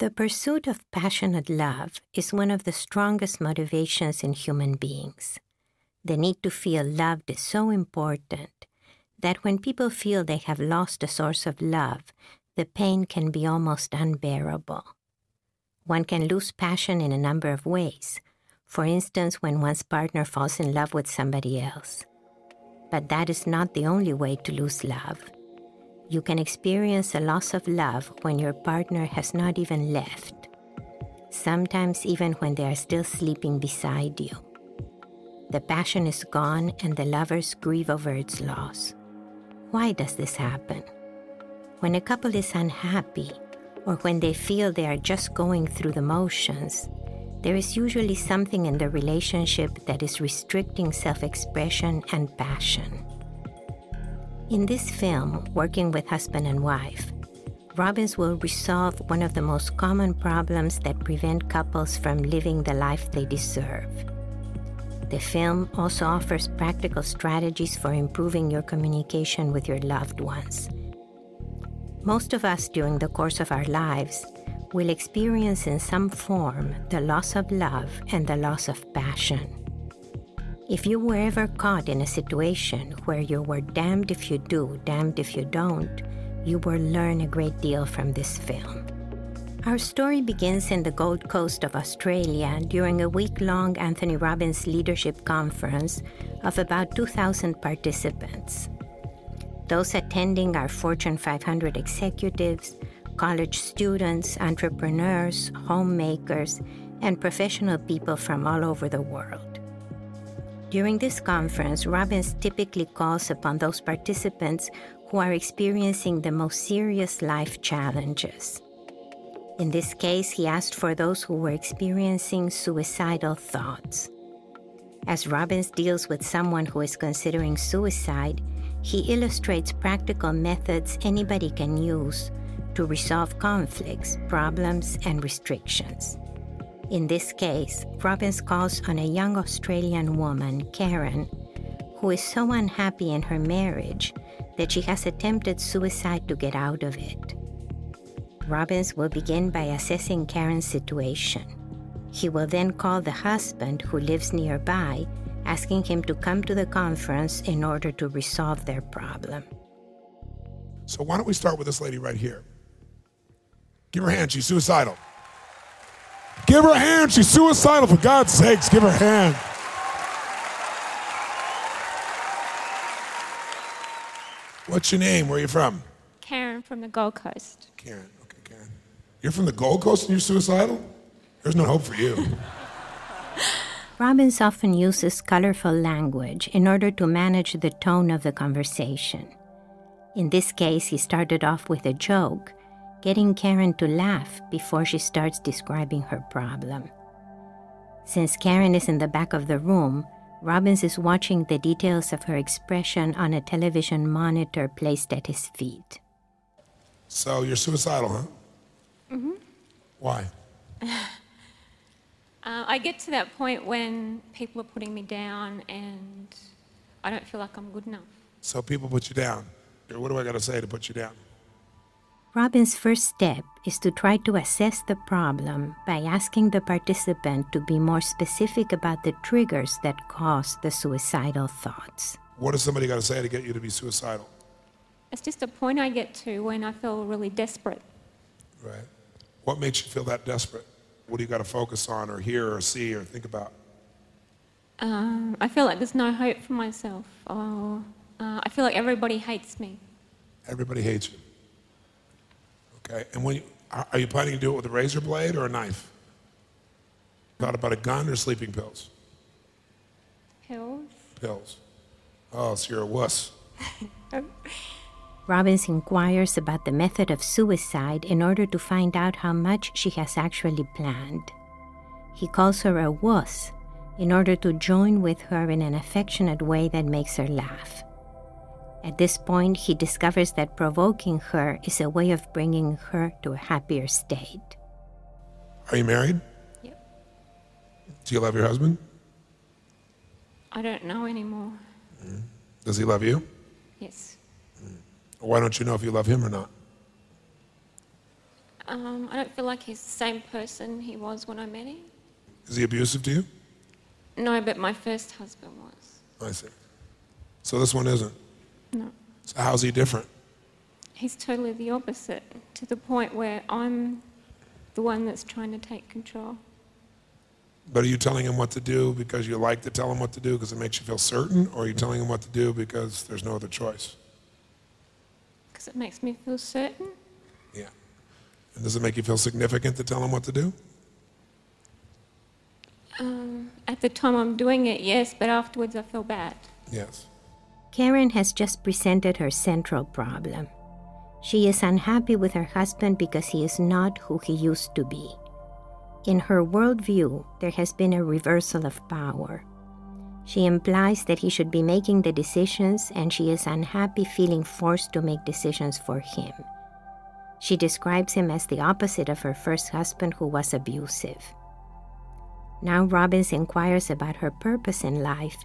The pursuit of passionate love is one of the strongest motivations in human beings. The need to feel loved is so important that when people feel they have lost a source of love, the pain can be almost unbearable. One can lose passion in a number of ways, for instance, when one's partner falls in love with somebody else. But that is not the only way to lose love. You can experience a loss of love when your partner has not even left, sometimes even when they are still sleeping beside you. The passion is gone and the lovers grieve over its loss. Why does this happen? When a couple is unhappy, or when they feel they are just going through the motions, there is usually something in the relationship that is restricting self-expression and passion. In this film, Working with Husband and Wife, Robbins will resolve one of the most common problems that prevent couples from living the life they deserve. The film also offers practical strategies for improving your communication with your loved ones. Most of us during the course of our lives will experience in some form the loss of love and the loss of passion. If you were ever caught in a situation where you were damned if you do, damned if you don't, you will learn a great deal from this film. Our story begins in the Gold Coast of Australia during a week-long Anthony Robbins Leadership Conference of about 2,000 participants. Those attending are Fortune 500 executives, college students, entrepreneurs, homemakers, and professional people from all over the world. During this conference, Robbins typically calls upon those participants who are experiencing the most serious life challenges. In this case, he asked for those who were experiencing suicidal thoughts. As Robbins deals with someone who is considering suicide, he illustrates practical methods anybody can use to resolve conflicts, problems, and restrictions. In this case, Robbins calls on a young Australian woman, Karen, who is so unhappy in her marriage that she has attempted suicide to get out of it. Robbins will begin by assessing Karen's situation. He will then call the husband who lives nearby, asking him to come to the conference in order to resolve their problem. So why don't we start with this lady right here? Give her a hand, she's suicidal. Give her a hand, she's suicidal, for God's sakes, give her a hand. What's your name, where are you from? Karen from the Gold Coast. Karen, okay, Karen. You're from the Gold Coast and you're suicidal? There's no hope for you. Robbins often uses colorful language in order to manage the tone of the conversation. In this case, he started off with a joke, getting Karen to laugh before she starts describing her problem. Since Karen is in the back of the room, Robbins is watching the details of her expression on a television monitor placed at his feet. So you're suicidal, huh? Mm-hmm. Why? I get to that point when people are putting me down and I don't feel like I'm good enough. So people put you down. What do I got to say to put you down? Robbins' first step is to try to assess the problem by asking the participant to be more specific about the triggers that cause the suicidal thoughts. What has somebody got to say to get you to be suicidal? It's just a point I get to when I feel really desperate. Right. What makes you feel that desperate? What do you got to focus on or hear or see or think about? I feel like there's no hope for myself. I feel like everybody hates me. Everybody hates you. Okay, and are you planning to do it with a razor blade or a knife? Thought about a gun or sleeping pills? Pills. Pills. Oh, so you're a wuss. Robbins inquires about the method of suicide in order to find out how much she has actually planned. He calls her a wuss in order to join with her in an affectionate way that makes her laugh. At this point, he discovers that provoking her is a way of bringing her to a happier state. Are you married? Yep. Do you love your husband? I don't know anymore. Does he love you? Yes. Why don't you know if you love him or not? I don't feel like he's the same person he was when I met him. Is he abusive to you? No, but my first husband was. I see. So this one isn't? No. So how's he different? He's totally the opposite, to the point where I'm the one that's trying to take control. But are you telling him what to do because you like to tell him what to do because it makes you feel certain, or are you telling him what to do because there's no other choice? Because it makes me feel certain. Yeah. And does it make you feel significant to tell him what to do? At the time I'm doing it, yes, but afterwards I feel bad. Yes. Karen has just presented her central problem. She is unhappy with her husband because he is not who he used to be. In her worldview, there has been a reversal of power. She implies that he should be making the decisions, and she is unhappy feeling forced to make decisions for him. She describes him as the opposite of her first husband, who was abusive. Now Robbins inquires about her purpose in life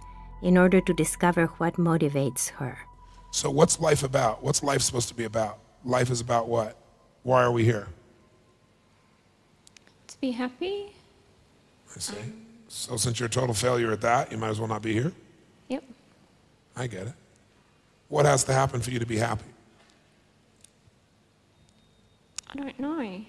in order to discover what motivates her. So what's life about? What's life supposed to be about? Life is about what? Why are we here? To be happy? I see. So since you're a total failure at that, you might as well not be here? Yep. I get it. What has to happen for you to be happy? I don't know.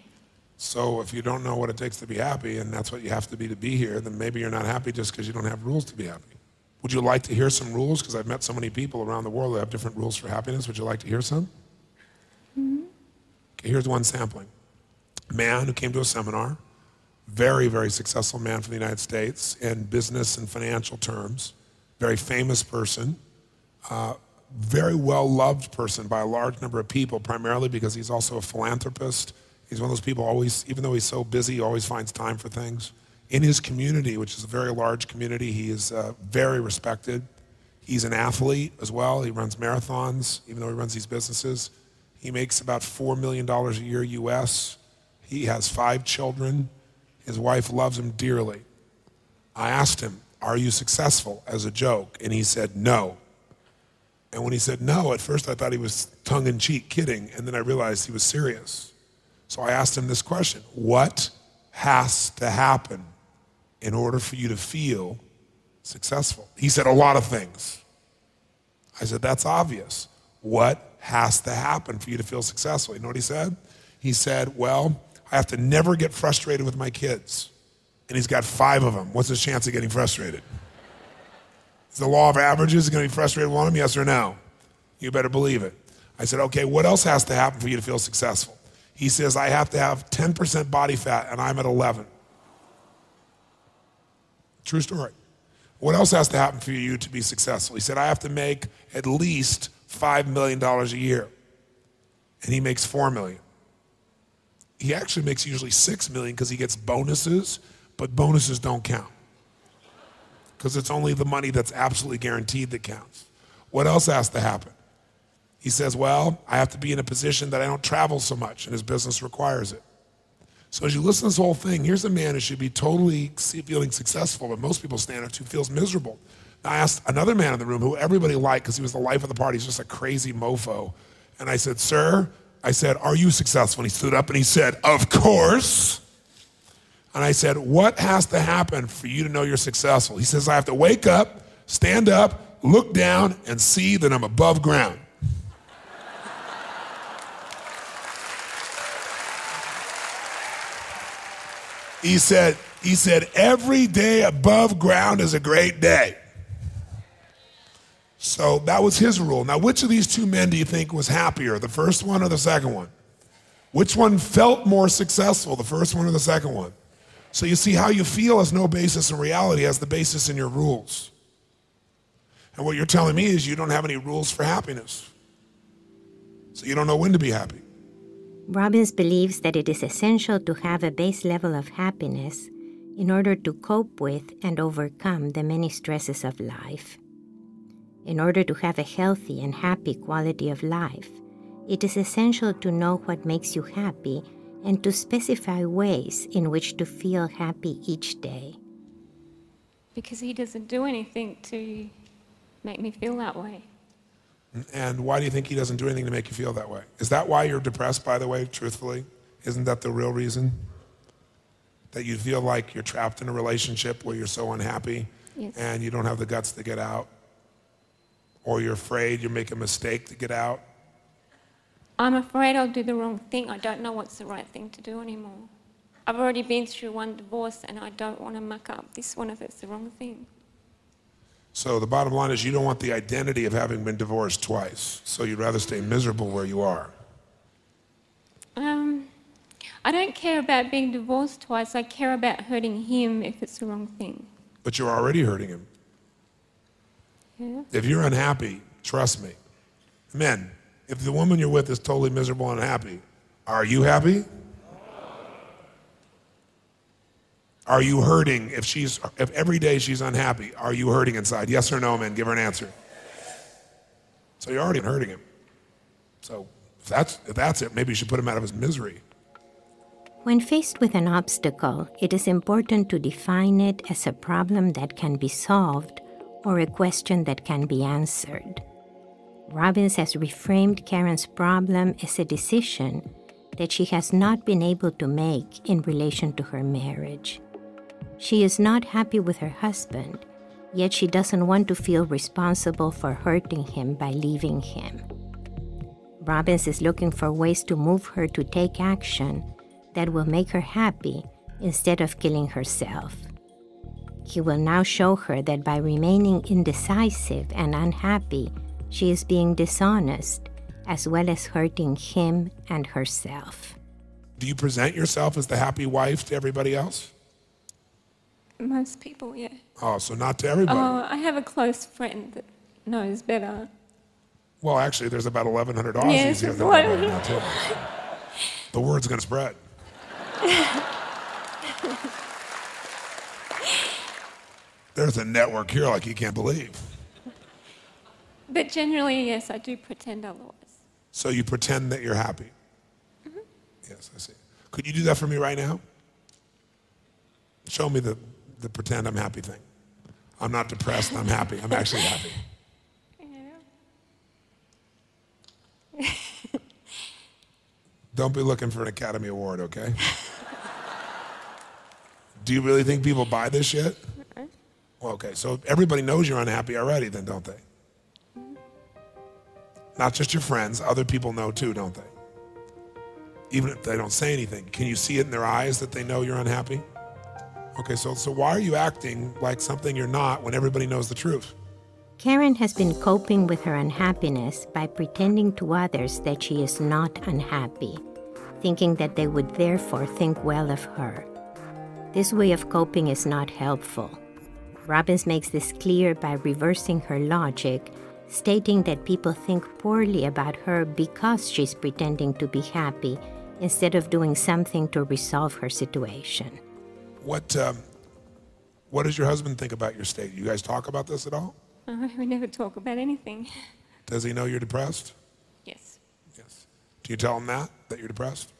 So if you don't know what it takes to be happy, and that's what you have to be here, then maybe you're not happy just because you don't have rules to be happy. Would you like to hear some rules? Because I've met so many people around the world who have different rules for happiness. Would you like to hear some? Mm-hmm. Okay, here's one sampling. A man who came to a seminar, very, very successful man from the United States in business and financial terms, very famous person, very well-loved person by a large number of people, primarily because he's also a philanthropist. He's one of those people always, even though he's so busy, he always finds time for things. In his community, which is a very large community, he is very respected. He's an athlete as well. He runs marathons, even though he runs these businesses. He makes about $4 million a year US. He has 5 children. His wife loves him dearly. I asked him, "Are you successful?" as a joke, and he said no. And when he said no, at first I thought he was tongue-in-cheek kidding, and then I realized he was serious. So I asked him this question: what has to happen in order for you to feel successful? He said a lot of things. I said, that's obvious. What has to happen for you to feel successful? You know what he said? He said, well, I have to never get frustrated with my kids. And he's got 5 of them. What's his chance of getting frustrated? Is the law of averages going to be frustrated with one of them? Yes or no? You better believe it. I said, okay, what else has to happen for you to feel successful? He says, I have to have 10% body fat, and I'm at 11. True story. What else has to happen for you to be successful? He said, I have to make at least $5 million a year. And he makes $4 million. He actually makes usually $6 million because he gets bonuses, but bonuses don't count. Because it's only the money that's absolutely guaranteed that counts. What else has to happen? He says, well, I have to be in a position that I don't travel so much, and his business requires it. So as you listen to this whole thing, here's a man who should be totally feeling successful, but most people stand up to feels miserable. Now, I asked another man in the room who everybody liked because he was the life of the party. He's just a crazy mofo. And I said, sir, I said, are you successful? And he stood up and he said, of course. And I said, what has to happen for you to know you're successful? He says, I have to wake up, stand up, look down, and see that I'm above ground. He said, every day above ground is a great day. So that was his rule. Now, which of these 2 men do you think was happier, the first one or the second one? Which one felt more successful, the first one or the second one? So you see, how you feel has no basis in reality, has the basis in your rules. And what you're telling me is you don't have any rules for happiness. So you don't know when to be happy. Robbins believes that it is essential to have a base level of happiness in order to cope with and overcome the many stresses of life. In order to have a healthy and happy quality of life, it is essential to know what makes you happy and to specify ways in which to feel happy each day. Because he doesn't do anything to make me feel that way. And why do you think he doesn't do anything to make you feel that way? Is that why you're depressed, by the way, truthfully? Isn't that the real reason? That you feel like you're trapped in a relationship where you're so unhappy Yes. and you don't have the guts to get out? Or you're afraid you make a mistake to get out? I'm afraid I'll do the wrong thing. I don't know what's the right thing to do anymore. I've already been through one divorce and I don't want to muck up this one if it's the wrong thing. So the bottom line is you don't want the identity of having been divorced twice. So you'd rather stay miserable where you are. I don't care about being divorced twice. I care about hurting him if it's the wrong thing. But you're already hurting him. Yeah. If you're unhappy, trust me. Men, if the woman you're with is totally miserable and unhappy, are you happy? Are you hurting if every day she's unhappy, are you hurting inside? Yes or no, men? Give her an answer. So you're already hurting him. So if that's it, maybe you should put him out of his misery. When faced with an obstacle, it is important to define it as a problem that can be solved or a question that can be answered. Robbins has reframed Karen's problem as a decision that she has not been able to make in relation to her marriage. She is not happy with her husband, yet she doesn't want to feel responsible for hurting him by leaving him. Robbins is looking for ways to move her to take action that will make her happy instead of killing herself. He will now show her that by remaining indecisive and unhappy, she is being dishonest, as well as hurting him and herself. Do you present yourself as the happy wife to everybody else? Most people, yeah. Oh, so not to everybody. Oh, I have a close friend that knows better. Well, actually, there's about 1,100 Aussies Yes, here that what- know right now, too. The word's going to spread. There's a network here like you can't believe. But generally, yes, I do pretend otherwise. So you pretend that you're happy? Mm-hmm. Yes, I see. Could you do that for me right now? Show me the pretend I'm happy thing. I'm not depressed, I'm happy. I'm actually happy. Yeah. Don't be looking for an Academy Award, okay? Do you really think people buy this shit? Well, okay, so everybody knows you're unhappy already then, don't they? Not just your friends, other people know too, don't they? Even if they don't say anything. Can you see it in their eyes that they know you're unhappy? Okay, so why are you acting like something you're not when everybody knows the truth? Karen has been coping with her unhappiness by pretending to others that she is not unhappy, thinking that they would therefore think well of her. This way of coping is not helpful. Robbins makes this clear by reversing her logic, stating that people think poorly about her because she's pretending to be happy instead of doing something to resolve her situation. What does your husband think about your state? You guys talk about this at all? We never talk about anything. Does he know you're depressed? Yes. Yes. Do you tell him that you're depressed?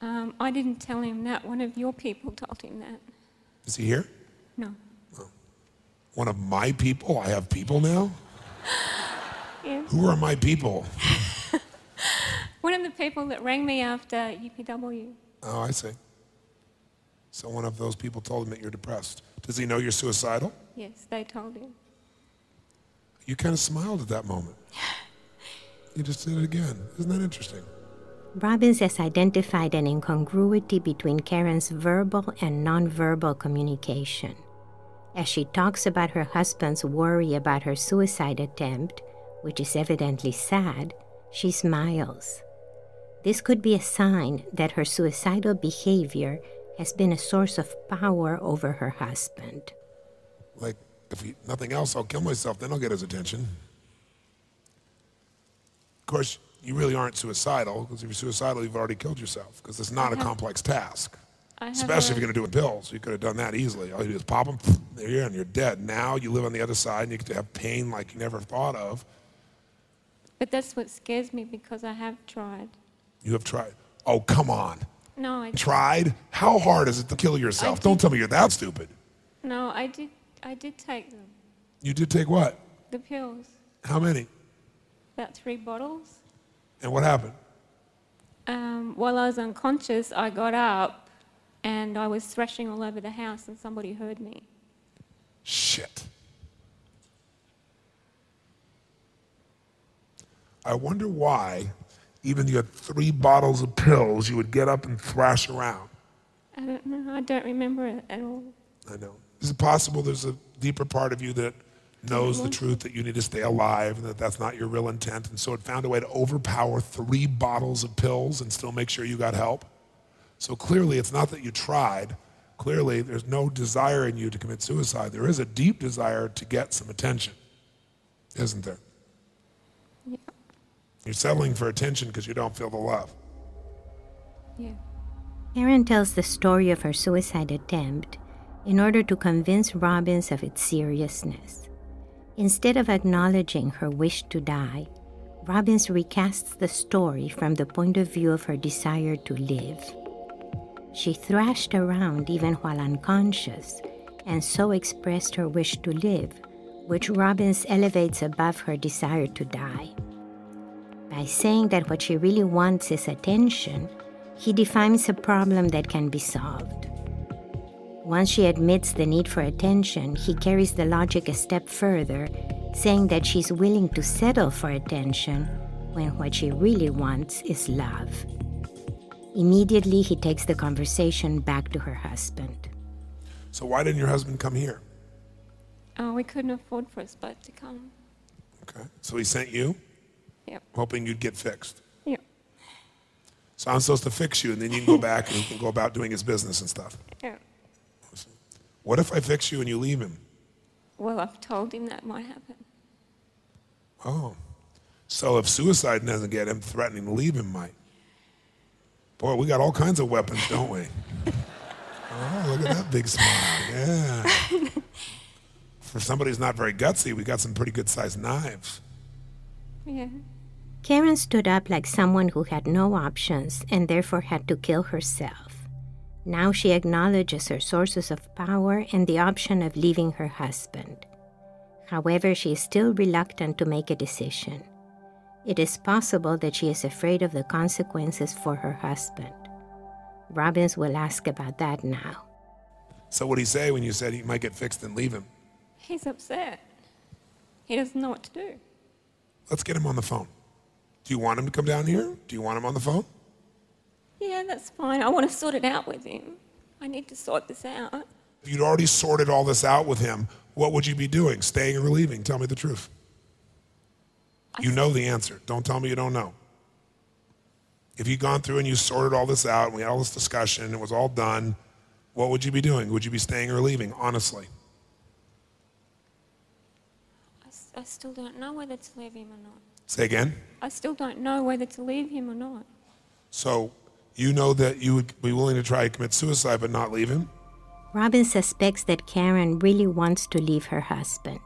I didn't tell him that. One of your people told him that. Is he here? No. Oh. One of my people? I have people now? Yes. Who are my people? One of the people that rang me after UPW. Oh, I see. So one of those people told him that you're depressed. Does he know you're suicidal? Yes, they told him. You kind of smiled at that moment. You just did it again. Isn't that interesting? Robbins has identified an incongruity between Karen's verbal and nonverbal communication. As she talks about her husband's worry about her suicide attempt, which is evidently sad, she smiles. This could be a sign that her suicidal behavior has been a source of power over her husband. Like, nothing else, I'll kill myself, then I'll get his attention. Of course, you really aren't suicidal, because if you're suicidal, you've already killed yourself, because it's not a complex task. Especially if you're going to do it with pills. You could have done that easily. All you do is pop them, there you are, and you're dead. Now you live on the other side, and you get to have pain like you never thought of. But that's what scares me because I have tried. You have tried. Oh, come on. No, I Tried? How hard is it to kill yourself? Don't tell me you're that stupid. No, I did take them. You did take what? The pills. How many? About 3 bottles. And what happened? While I was unconscious, I got up and I was thrashing all over the house and somebody heard me. Shit. I wonder why, even you had 3 bottles of pills, you would get up and thrash around. I don't know. I don't remember it at all. I know. Is it possible there's a deeper part of you that knows the truth that you need to stay alive and that that's not your real intent, and so it found a way to overpower 3 bottles of pills and still make sure you got help? So clearly it's not that you tried. Clearly there's no desire in you to commit suicide. There is a deep desire to get some attention, isn't there? Yeah. You're settling for attention because you don't feel the love. Yeah. Karen tells the story of her suicide attempt in order to convince Robbins of its seriousness. Instead of acknowledging her wish to die, Robbins recasts the story from the point of view of her desire to live. She thrashed around even while unconscious, and so expressed her wish to live, which Robbins elevates above her desire to die. By saying that what she really wants is attention, he defines a problem that can be solved. Once she admits the need for attention, he carries the logic a step further, saying that she's willing to settle for attention when what she really wants is love. Immediately, he takes the conversation back to her husband. So why didn't your husband come here? We couldn't afford for us both to come. Okay. So he sent you, Yep. hoping you'd get fixed. Yep. So I'm supposed to fix you, and then you can go back and he can go about doing his business and stuff. Yeah. What if I fix you and you leave him? Well, I've told him that might happen. Oh. So if suicide doesn't get him, threatening to leave him might. Boy, we got all kinds of weapons, don't we? Oh, look at that big smile. Yeah. For somebody who's not very gutsy, we got some pretty good-sized knives. Yeah. Karen stood up like someone who had no options and therefore had to kill herself. Now she acknowledges her sources of power and the option of leaving her husband. However, she is still reluctant to make a decision. It is possible that she is afraid of the consequences for her husband. Robbins will ask about that now. So what did he say when you said he might get fixed and leave him? He's upset. He doesn't know what to do. Let's get him on the phone. Do you want him to come down here? Do you want him on the phone? Yeah, that's fine. I want to sort it out with him. I need to sort this out. If you'd already sorted all this out with him, what would you be doing? Staying or leaving? Tell me the truth. You know the answer. Don't tell me you don't know. If you'd gone through and you sorted all this out, and we had all this discussion, and it was all done, what would you be doing? Would you be staying or leaving, honestly? I still don't know whether to leave him or not. Say again? I still don't know whether to leave him or not. So you know that you would be willing to try to commit suicide but not leave him? Robin suspects that Karen really wants to leave her husband.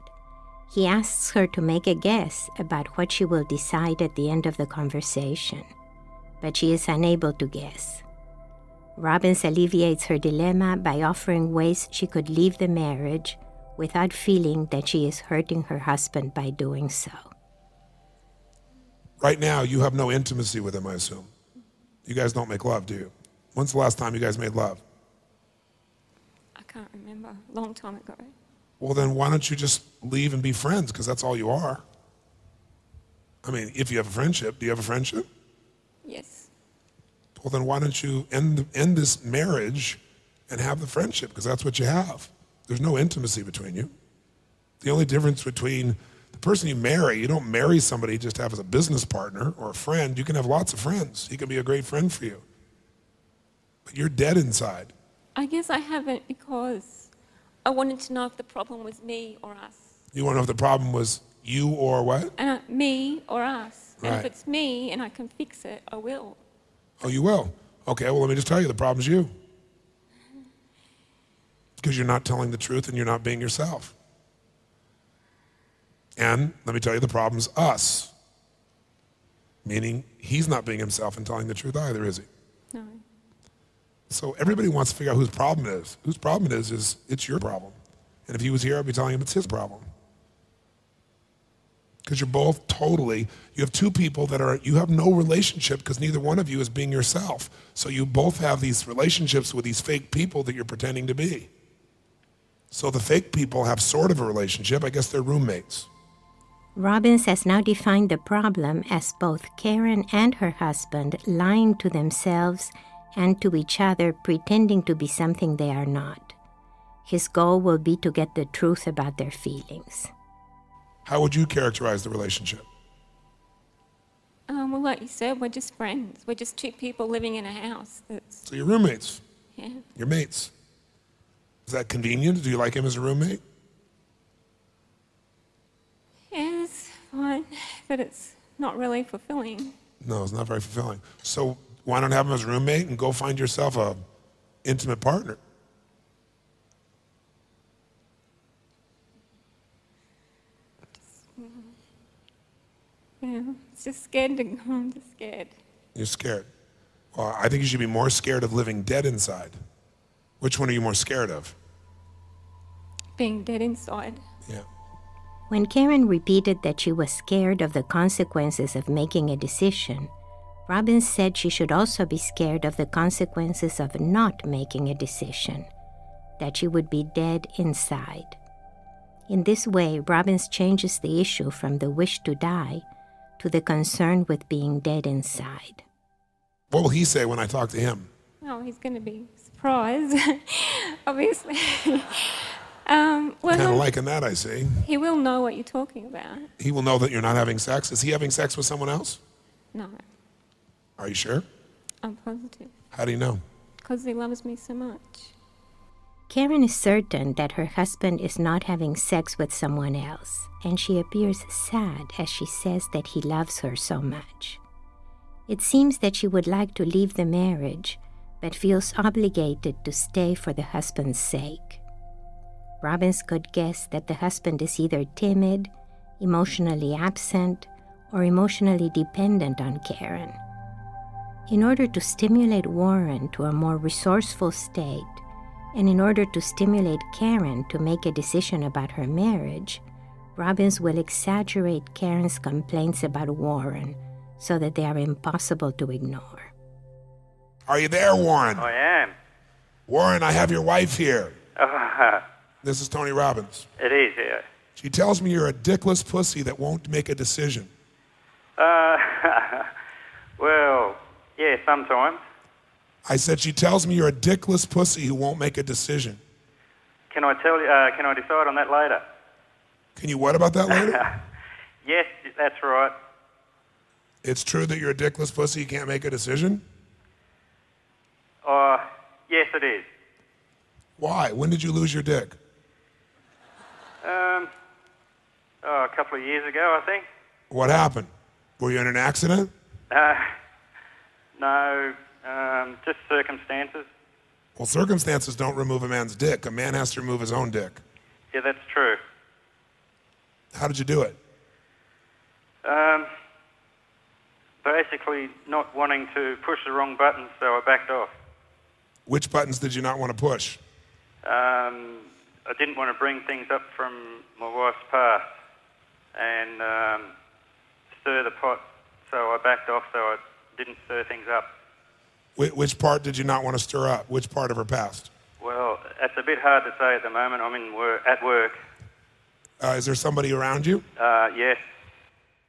He asks her to make a guess about what she will decide at the end of the conversation, but she is unable to guess. Robbins alleviates her dilemma by offering ways she could leave the marriage without feeling that she is hurting her husband by doing so. Right now, you have no intimacy with him, I assume. You guys don't make love, do you? When's the last time you guys made love? I can't remember. A long time ago. Well, then why don't you just leave and be friends, because that's all you are. I mean, if you have a friendship, do you have a friendship? Yes. Well, then why don't you end this marriage and have the friendship, because that's what you have. There's no intimacy between you. The only difference between the person you marry, you don't marry somebody just to have as a business partner or a friend. You can have lots of friends. He can be a great friend for you. But you're dead inside. I guess I haven't because I wanted to know if the problem was me or us. You want to know if the problem was you or what? Me or us. Right. And if it's me and I can fix it, I will. Oh, you will? Okay, well, let me just tell you, the problem's you. Because you're not telling the truth and you're not being yourself. And let me tell you, the problem's us. Meaning, he's not being himself and telling the truth either, is he? No. So everybody wants to figure out whose problem it is. Whose problem it is it's your problem. And if he was here, I'd be telling him it's his problem. Because you're both totally, you have two people you have no relationship because neither one of you is being yourself. So you both have these relationships with these fake people that you're pretending to be. So the fake people have sort of a relationship. I guess they're roommates. Robbins has now defined the problem as both Karen and her husband lying to themselves and to each other, pretending to be something they are not. His goal will be to get the truth about their feelings. How would you characterize the relationship? Well, like you said, we're just friends. We're just two people living in a house. So you're roommates? Yeah. You're mates. Is that convenient? Do you like him as a roommate? Yeah, it's fine, but it's not really fulfilling. No, it's not very fulfilling. So why not have him as a roommate and go find yourself a intimate partner? Yeah, it's just scared to go. I'm just scared. You're scared. Well, I think you should be more scared of living dead inside. Which one are you more scared of? Being dead inside. Yeah. When Karen repeated that she was scared of the consequences of making a decision, Robbins said she should also be scared of the consequences of not making a decision, that she would be dead inside. In this way, Robbins changes the issue from the wish to die to the concern with being dead inside. What will he say when I talk to him? Oh, he's going to be surprised, obviously. Kind of liking that, I see. He will know what you're talking about. He will know that you're not having sex. Is he having sex with someone else? No, Are you sure? I'm positive. How do you know? Because he loves me so much. Karen is certain that her husband is not having sex with someone else, and she appears sad as she says that he loves her so much. It seems that she would like to leave the marriage, but feels obligated to stay for the husband's sake. Robbins could guess that the husband is either timid, emotionally absent, or emotionally dependent on Karen. In order to stimulate Warren to a more resourceful state, and in order to stimulate Karen to make a decision about her marriage, Robbins will exaggerate Karen's complaints about Warren so that they are impossible to ignore. Are you there, Warren? I am. Warren, I have your wife here. This is Tony Robbins. It is, yeah. She tells me you're a dickless pussy that won't make a decision. Well, yeah, sometimes. I said she tells me you're a dickless pussy who won't make a decision. Can I tell you? Can I decide on that later? Can you what about that later? Yes, that's right. It's true that you're a dickless pussy, you can't make a decision? Yes, it is. Why? When did you lose your dick? A couple of years ago, I think. What happened? Were you in an accident? No, just circumstances. Well, circumstances don't remove a man's dick. A man has to remove his own dick. Yeah, that's true. How did you do it? Basically not wanting to push the wrong buttons, so I backed off. Which buttons did you not want to push? I didn't want to bring things up from my wife's past and stir the pot, so I backed off so I didn't stir things up. Which part did you not want to stir up? Which part of her past? Well, that's a bit hard to say at the moment. I'm at work. Is there somebody around you? Yes.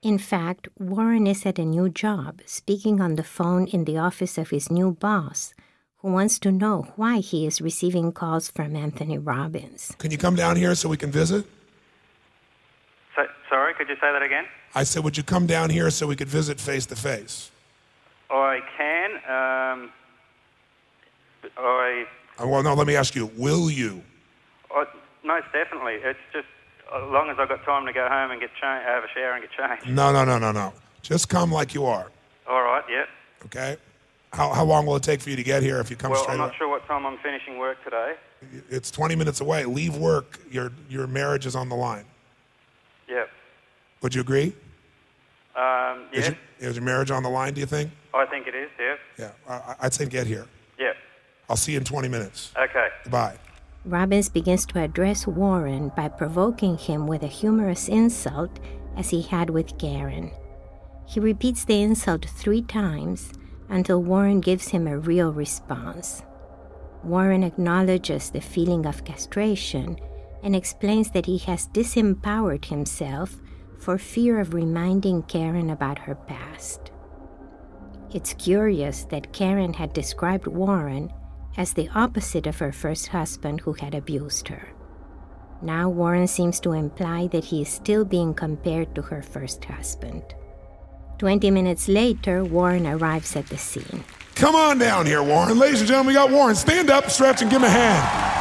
In fact, Warren is at a new job, speaking on the phone in the office of his new boss, who wants to know why he is receiving calls from Anthony Robbins. Can you come down here so we can visit? Sorry, could you say that again? I said, would you come down here so we could visit face to face? I can. Well, no, let me ask you, will you? Most definitely. It's just as long as I've got time to go home and have a shower and get changed. No. Just come like you are. All right, yep. Okay? How long will it take for you to get here if you come straight Well, I'm not up? sure what time I'm finishing work today. It's 20 minutes away. Leave work. Your marriage is on the line. Yep. Would you agree? Yes. Is your marriage on the line, do you think? I think it is, yes. Yeah. I'd say get here. Yep. I'll see you in 20 minutes. Okay. Bye. Robbins begins to address Warren by provoking him with a humorous insult as he had with Karen. He repeats the insult 3 times until Warren gives him a real response. Warren acknowledges the feeling of castration and explains that he has disempowered himself for fear of reminding Karen about her past. It's curious that Karen had described Warren as the opposite of her first husband who had abused her. Now Warren seems to imply that he is still being compared to her first husband. 20 minutes later, Warren arrives at the scene. Come on down here, Warren. Ladies and gentlemen, we got Warren. Stand up, stretch, and give him a hand.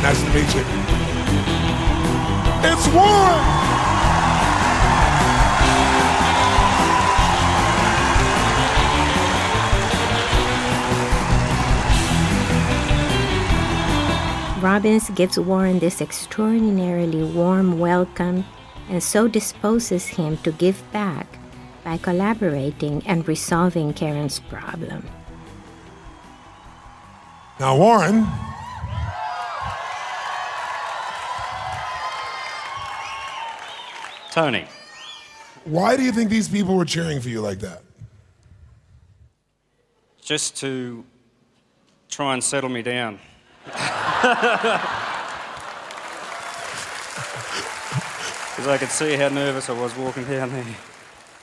Nice to meet you. It's Warren! Robbins gives Warren this extraordinarily warm welcome and so disposes him to give back by collaborating and resolving Karen's problem. Now, Warren, Tony. Why do you think these people were cheering for you like that? Just to try and settle me down. Because I could see how nervous I was walking down there.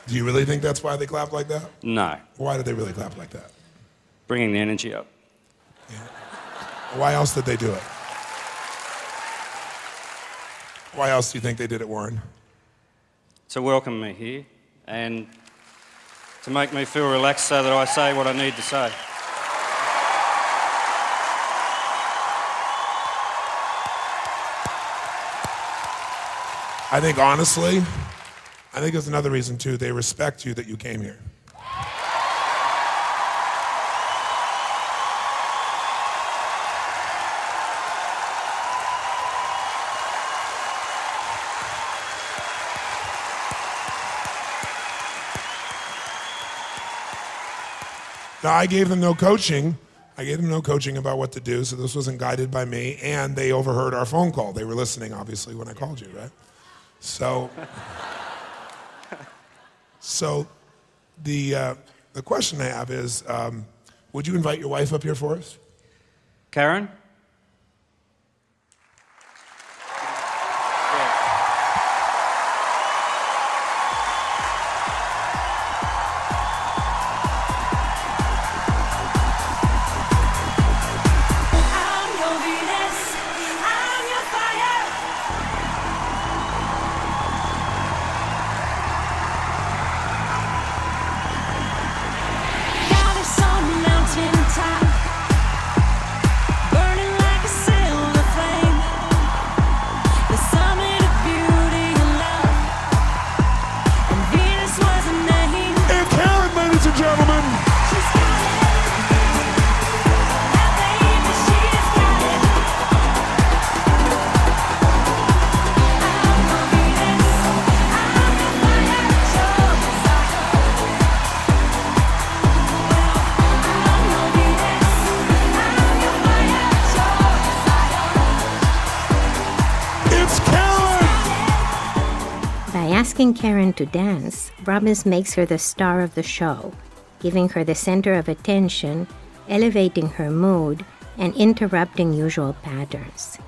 Do you really think that's why they clapped like that? No. Why did they really clap like that? Bringing the energy up. Yeah. Why else did they do it? Why else do you think they did it, Warren? To welcome me here and to make me feel relaxed so that I say what I need to say. I think, honestly, I think there's another reason, too. They respect you that you came here. Now, I gave them no coaching. I gave them no coaching about what to do, so this wasn't guided by me, and they overheard our phone call. They were listening, obviously, when I called you, right? So the question I have is, would you invite your wife up here for us? Karen? Asking Karen to dance, Robbins makes her the star of the show, giving her the center of attention, elevating her mood, and interrupting usual patterns.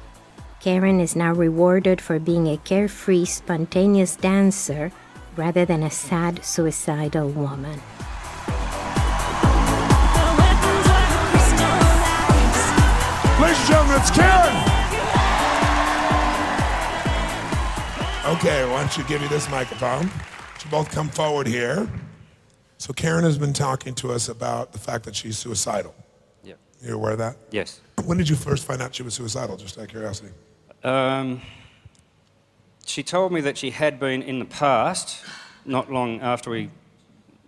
Karen is now rewarded for being a carefree, spontaneous dancer rather than a sad, suicidal woman. Ladies and gentlemen, it's Karen! Okay, why don't you give me this microphone? You both come forward here. So Karen has been talking to us about the fact that she's suicidal. Yep. You're aware of that? Yes. When did you first find out she was suicidal, just out of curiosity? She told me that she had been in the past, not long after we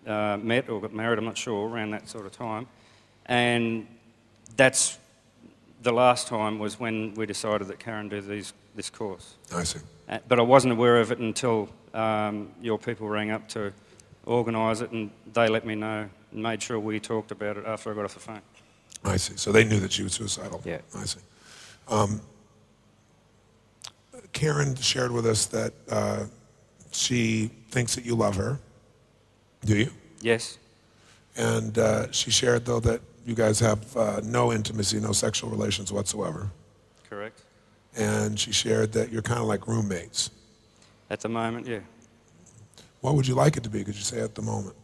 met or got married, I'm not sure, around that sort of time. And that's the last time was when we decided that Karen do this course. I see. But I wasn't aware of it until your people rang up to organise it, and they let me know and made sure we talked about it after I got off the phone. I see. So they knew that she was suicidal. Yeah. I see. Karen shared with us that she thinks that you love her. Do you? Yes. And she shared, though, that you guys have no intimacy, no sexual relations whatsoever. Correct. And she shared that you're kind of like roommates. At the moment, yeah. What would you like it to be? Could you say at the moment?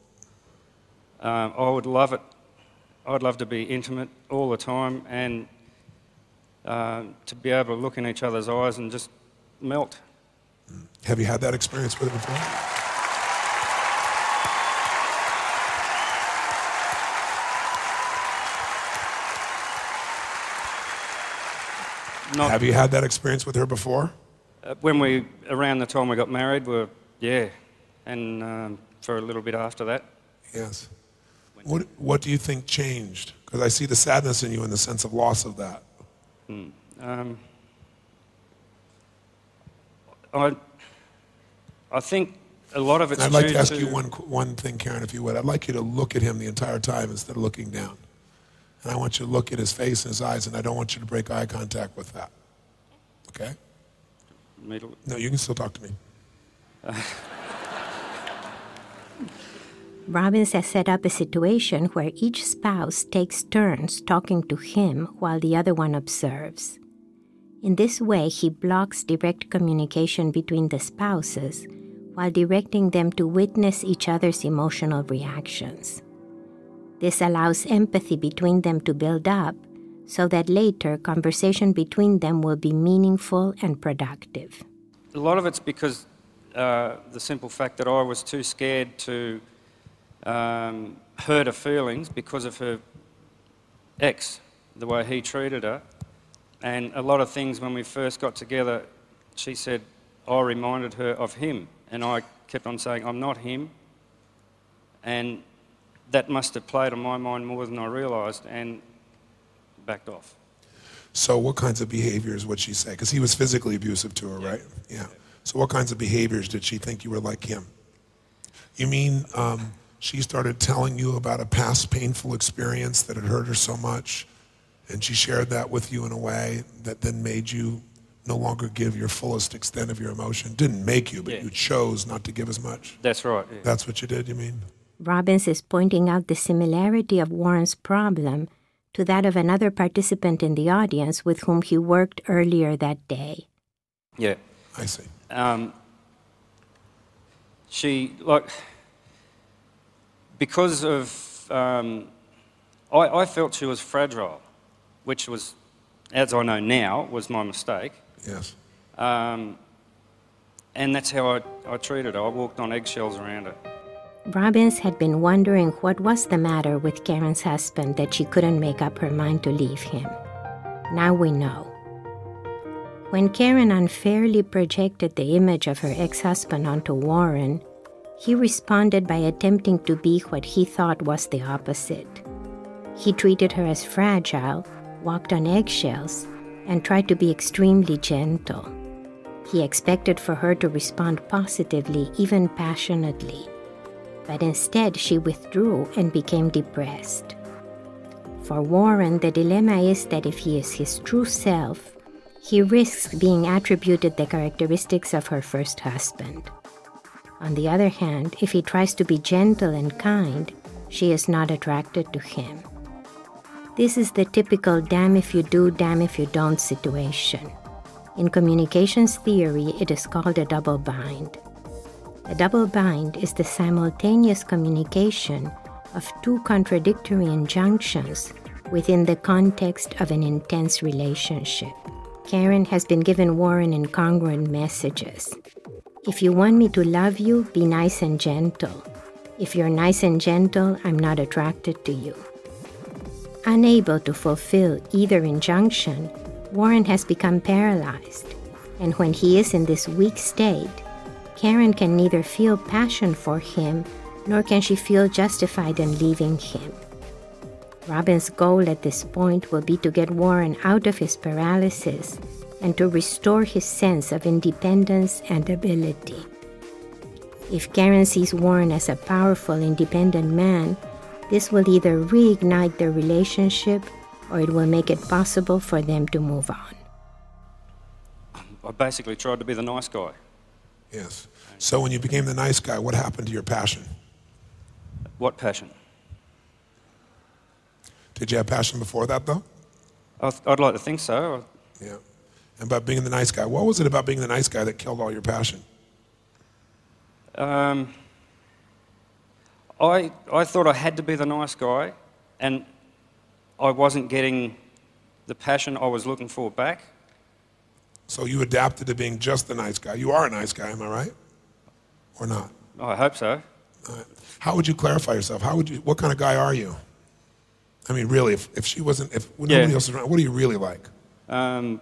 I would love it. I'd love to be intimate all the time and to be able to look in each other's eyes and just melt. Have you had that experience with her before? Not, Have you had that experience with her before? around the time we got married, yeah, and for a little bit after that. Yes. What do you think changed? Because I see the sadness in you and the sense of loss of that. I think a lot of it's I'd like due to ask you one thing, Karen, if you would. I'd like you to look at him the entire time instead of looking down. And I want you to look at his face and his eyes, and I don't want you to break eye contact with that. Okay? No, you can still talk to me. Robbins has set up a situation where each spouse takes turns talking to him while the other one observes. In this way, he blocks direct communication between the spouses while directing them to witness each other's emotional reactions. This allows empathy between them to build up so that later conversation between them will be meaningful and productive. A lot of it's because the simple fact that I was too scared to hurt her feelings because of her ex, the way he treated her. And a lot of things when we first got together, she said I reminded her of him. And I kept on saying, I'm not him. And that must have played on my mind more than I realised, and backed off. So what kinds of behaviors would she say? Because he was physically abusive to her, right? Yeah. So what kinds of behaviors did she think you were like him? You mean she started telling you about a past painful experience that had hurt her so much, and she shared that with you in a way that then made you no longer give your fullest extent of your emotion? Didn't make you, but you chose not to give as much. That's right. Yeah. That's what you did, you mean? Robbins is pointing out the similarity of Warren's problem to that of another participant in the audience with whom he worked earlier that day. Yeah. I see. Because of, I felt she was fragile, which was, as I know now, was my mistake. Yes. And that's how I treated her. I walked on eggshells around her. Robbins had been wondering what was the matter with Karen's husband that she couldn't make up her mind to leave him. Now we know. When Karen unfairly projected the image of her ex-husband onto Warren, he responded by attempting to be what he thought was the opposite. He treated her as fragile, walked on eggshells, and tried to be extremely gentle. He expected for her to respond positively, even passionately. But instead, she withdrew and became depressed. For Warren, the dilemma is that if he is his true self, he risks being attributed the characteristics of her first husband. On the other hand, if he tries to be gentle and kind, she is not attracted to him. This is the typical damn if you do, damn if you don't situation. In communications theory, it is called a double bind. A double bind is the simultaneous communication of two contradictory injunctions within the context of an intense relationship. Karen has been giving Warren incongruent messages. If you want me to love you, be nice and gentle. If you're nice and gentle, I'm not attracted to you. Unable to fulfill either injunction, Warren has become paralyzed, and when he is in this weak state, Karen can neither feel passion for him, nor can she feel justified in leaving him. Robin's goal at this point will be to get Warren out of his paralysis and to restore his sense of independence and ability. If Karen sees Warren as a powerful, independent man, this will either reignite their relationship or it will make it possible for them to move on. I basically tried to be the nice guy. Yes. So when you became the nice guy, what happened to your passion? What passion? Did you have passion before that, though? I'd like to think so. Yeah. And about being the nice guy, what was it about being the nice guy that killed all your passion? I thought I had to be the nice guy, and I wasn't getting the passion I was looking for back. So you adapted to being just the nice guy. You are a nice guy, am I right? Or not? I hope so. How would you clarify yourself? What kind of guy are you? I mean, really, if she wasn't, if nobody else is around, what are you really like? I'd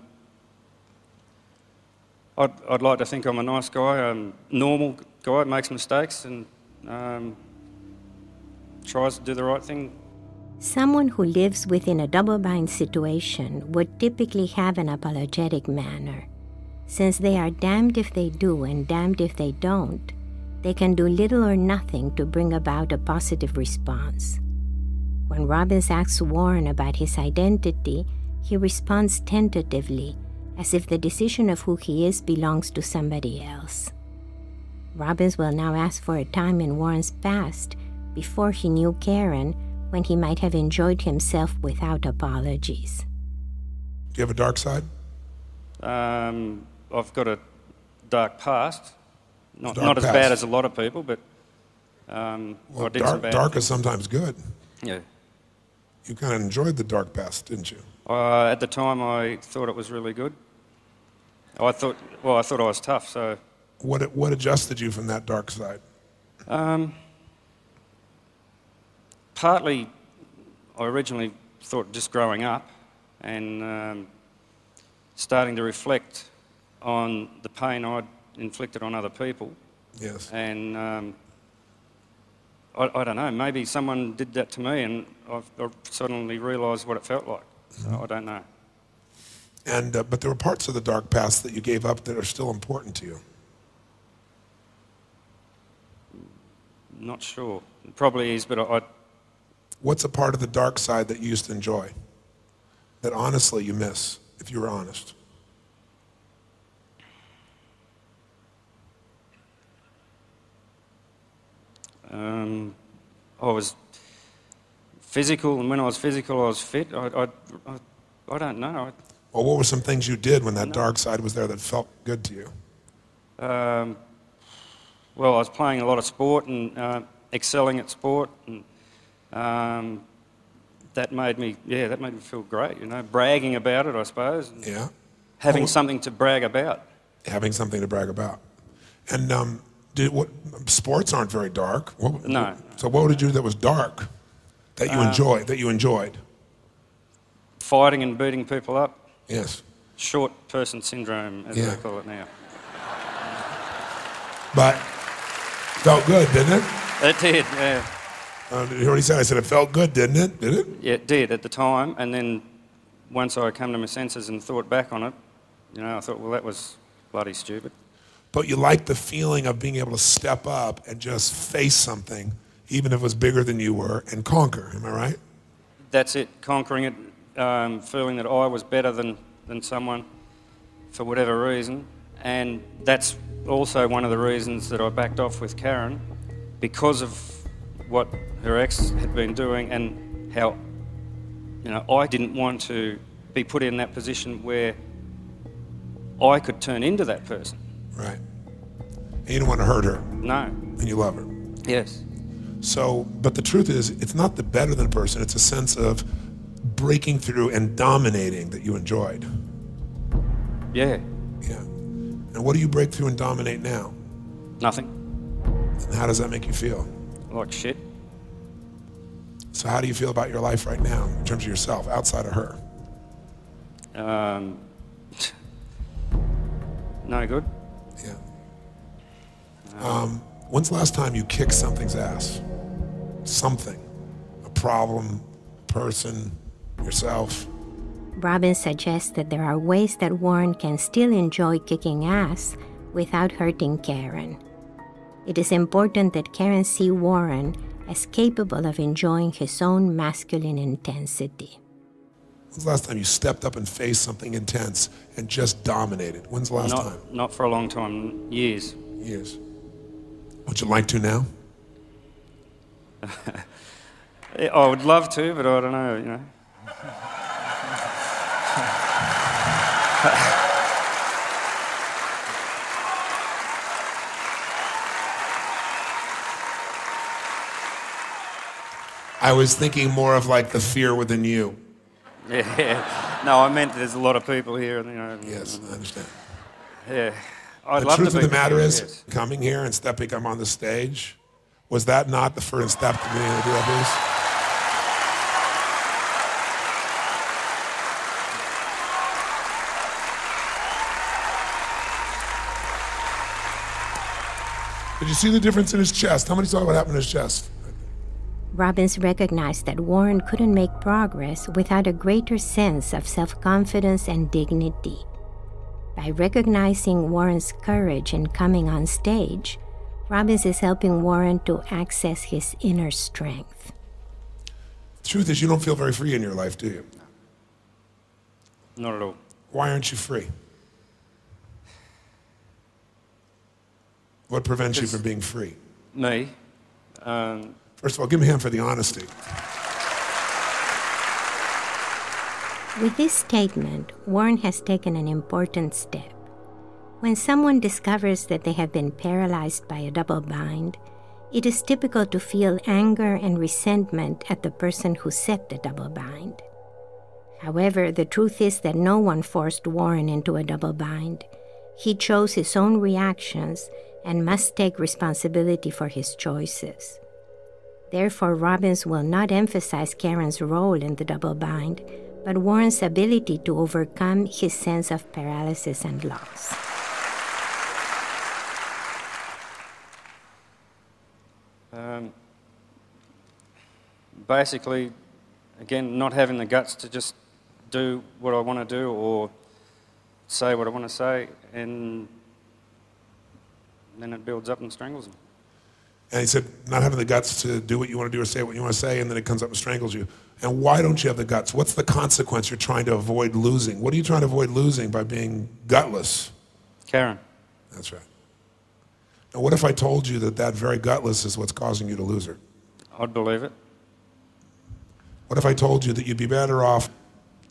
like to think I'm a nice guy, normal guy, makes mistakes and tries to do the right thing. Someone who lives within a double-bind situation would typically have an apologetic manner. Since they are damned if they do and damned if they don't, they can do little or nothing to bring about a positive response. When Robbins asks Warren about his identity, he responds tentatively, as if the decision of who he is belongs to somebody else. Robbins will now ask for a time in Warren's past, before he knew Karen, when he might have enjoyed himself without apologies. Do you have a dark side? I've got a dark past. Not as bad as a lot of people, but I did some bad dark things. is sometimes good. Yeah. You kind of enjoyed the dark past, didn't you? At the time, I thought it was really good. I thought I was tough, so... What adjusted you from that dark side? Partly, I originally thought just growing up and starting to reflect on the pain I'd inflicted on other people. Yes. And I don't know, maybe someone did that to me and I've suddenly realised what it felt like. So I don't know. And but there were parts of the dark past that you gave up that are still important to you. Not sure. It probably is, but What's a part of the dark side that you used to enjoy? That honestly you miss, if you were honest? I was physical, and when I was physical, I was fit. I don't know. Well, what were some things you did when that dark side was there that felt good to you? Well, I was playing a lot of sport and excelling at sport, and that made me feel great. You know, bragging about it, I suppose. And Yeah. having something to brag about. Having something to brag about. And sports aren't very dark. No. So what did you do that was dark that you enjoyed? That you enjoyed? Fighting and beating people up. Yes. Short person syndrome, as they call it now. But felt good, didn't it? It did, yeah. You hear what he said? I said it felt good, didn't it? Did it? Yeah, it did at the time, and then once I came to my senses and thought back on it, you know, I thought, well, that was bloody stupid. But you liked the feeling of being able to step up and just face something, even if it was bigger than you were, and conquer. Am I right? That's it, conquering it, feeling that I was better than someone for whatever reason. And that's also one of the reasons that I backed off with Karen, because of what her ex had been doing and how, you know, I didn't want to be put in that position where I could turn into that person. Right. And you don't want to hurt her. No. And you love her. Yes. So, but the truth is, it's not the better than person, it's a sense of breaking through and dominating that you enjoyed. Yeah. Yeah. And what do you break through and dominate now? Nothing. And how does that make you feel? Like shit. So how do you feel about your life right now in terms of yourself, outside of her? No good. Yeah. When's the last time you kicked something's ass? Something. A problem, person, yourself. Robin suggests that there are ways that Warren can still enjoy kicking ass without hurting Karen. It is important that Karen see Warren as capable of enjoying his own masculine intensity. When's the last time you stepped up and faced something intense and just dominated? When's the last time? Not for a long time. Years. Years. Would you like to now? I would love to, but I don't know, you know. I was thinking more of like the fear within you. Yeah. No, I meant there's a lot of people here, you know. Yes, I understand. Yeah. I'd The love truth to of be the matter here, is, yes. coming here and stepping up on the stage, was that not the first step to being able to do all this? Did you see the difference in his chest? How many saw what happened in his chest? Robbins recognized that Warren couldn't make progress without a greater sense of self-confidence and dignity. By recognizing Warren's courage in coming on stage, Robbins is helping Warren to access his inner strength. The truth is, you don't feel very free in your life, do you? Not at all. Why aren't you free? What prevents you from being free? Me. First of all, give me a hand for the honesty. With this statement, Warren has taken an important step. When someone discovers that they have been paralyzed by a double bind, it is typical to feel anger and resentment at the person who set the double bind. However, the truth is that no one forced Warren into a double bind. He chose his own reactions and must take responsibility for his choices. Therefore, Robbins will not emphasize Karen's role in the double bind, but Warren's ability to overcome his sense of paralysis and loss. Basically, again, not having the guts to just do what I want to do or say what I want to say, and then it builds up and strangles them. And he said, not having the guts to do what you want to do or say what you want to say, and then it comes up and strangles you. And why don't you have the guts? What's the consequence you're trying to avoid losing? What are you trying to avoid losing by being gutless? Karen. That's right. Now, what if I told you that that very gutless is what's causing you to lose her? I'd believe it. What if I told you that you'd be better off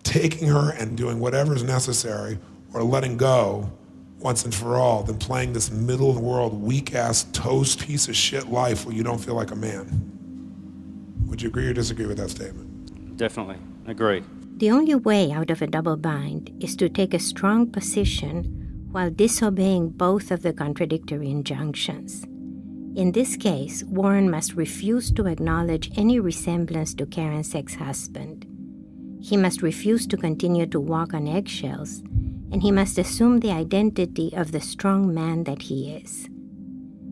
taking her and doing whatever is necessary or letting go once and for all than playing this middle-of-the-world, weak-ass, toast piece of shit life where you don't feel like a man? Would you agree or disagree with that statement? Definitely. Agree. The only way out of a double bind is to take a strong position while disobeying both of the contradictory injunctions. In this case, Warren must refuse to acknowledge any resemblance to Karen's ex-husband. He must refuse to continue to walk on eggshells, and he must assume the identity of the strong man that he is.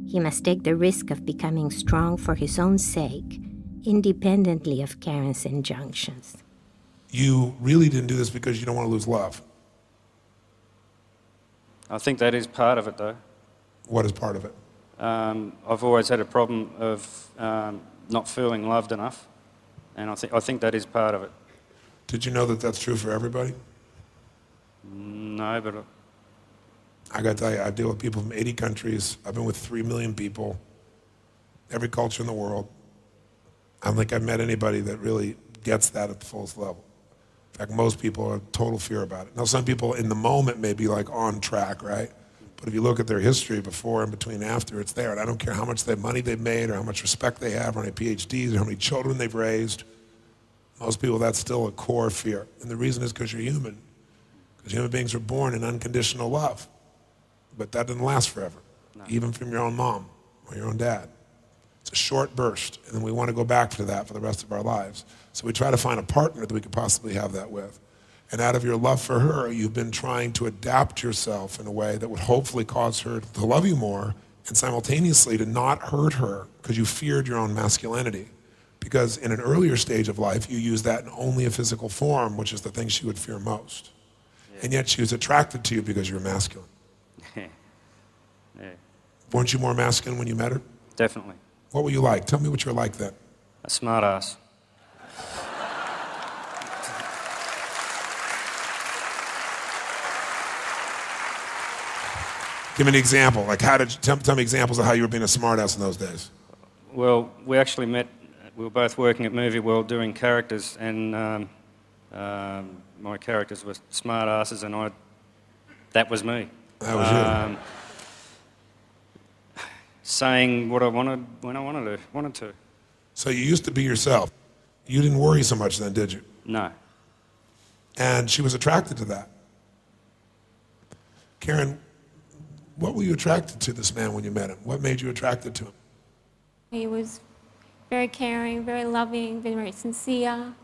He must take the risk of becoming strong for his own sake, independently of Karen's injunctions. You really didn't do this because you don't want to lose love. I think that is part of it, though. What is part of it? I've always had a problem of not feeling loved enough, and I think that is part of it. Did you know that that's true for everybody? No, but I got to tell you, I deal with people from 80 countries. I've been with 3 million people, every culture in the world. I don't think I've met anybody that really gets that at the fullest level. In fact, most people are total fear about it. Now, some people in the moment may be like on track, right? But if you look at their history before and between and after, it's there. And I don't care how much money they've made or how much respect they have or how many PhDs or how many children they've raised. Most people, that's still a core fear. And the reason is because you're human. Because human beings are born in unconditional love. But that doesn't last forever, even from your own mom or your own dad. It's a short burst, and then we want to go back to that for the rest of our lives. So we try to find a partner that we could possibly have that with. And out of your love for her, you've been trying to adapt yourself in a way that would hopefully cause her to love you more and simultaneously to not hurt her because you feared your own masculinity. Because in an earlier stage of life, you use that in only a physical form, which is the thing she would fear most. Yeah. And yet she was attracted to you because you're masculine. Yeah. Weren't you more masculine when you met her? Definitely. What were you like? Tell me what you were like then. A smart ass. Give me an example. Like, how did you tell me examples of how you were being a smartass in those days? Well, we actually met. We were both working at Movie World doing characters, and my characters were smart asses, and that was me. That was you. Saying what I wanted when I wanted to. So you used to be yourself. You didn't worry so much then, did you? No. And she was attracted to that. Karen, what were you attracted to this man when you met him? What made you attracted to him? He was very caring, very loving, very sincere,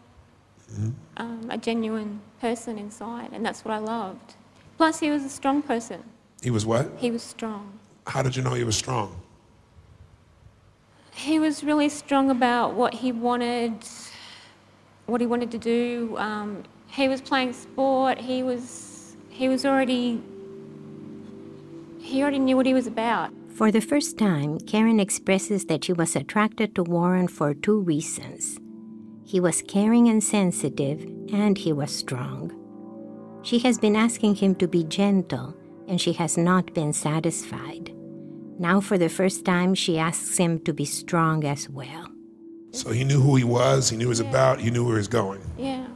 a genuine person inside, and that's what I loved. Plus, he was a strong person. He was what? He was strong. How did you know he was strong? He was really strong about what he wanted to do. He was playing sport. He already knew what he was about. For the first time, Karen expresses that she was attracted to Warren for two reasons. He was caring and sensitive, and he was strong. She has been asking him to be gentle, and she has not been satisfied. Now, for the first time, she asks him to be strong as well. So he knew who he was, he knew what he was about, he knew where he was going. Yeah.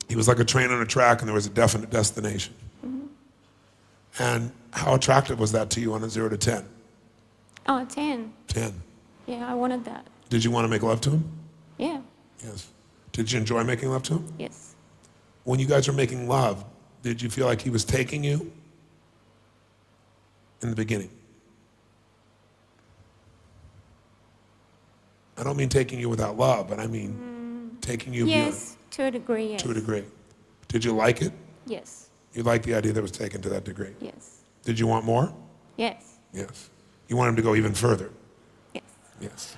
He was like a train on a track, and there was a definite destination. Mm-hmm. And how attractive was that to you on a 0 to 10? Oh, 10. 10. Yeah, I wanted that. Did you want to make love to him? Yeah. Yes. Did you enjoy making love to him? Yes. When you guys were making love, did you feel like he was taking you in the beginning? I don't mean taking you without love, but I mean taking you Yes, to a degree, yes. to a degree. Did you like it? Yes. You liked the idea that it was taken to that degree? Yes. Did you want more? Yes. Yes. You want him to go even further? Yes. Yes.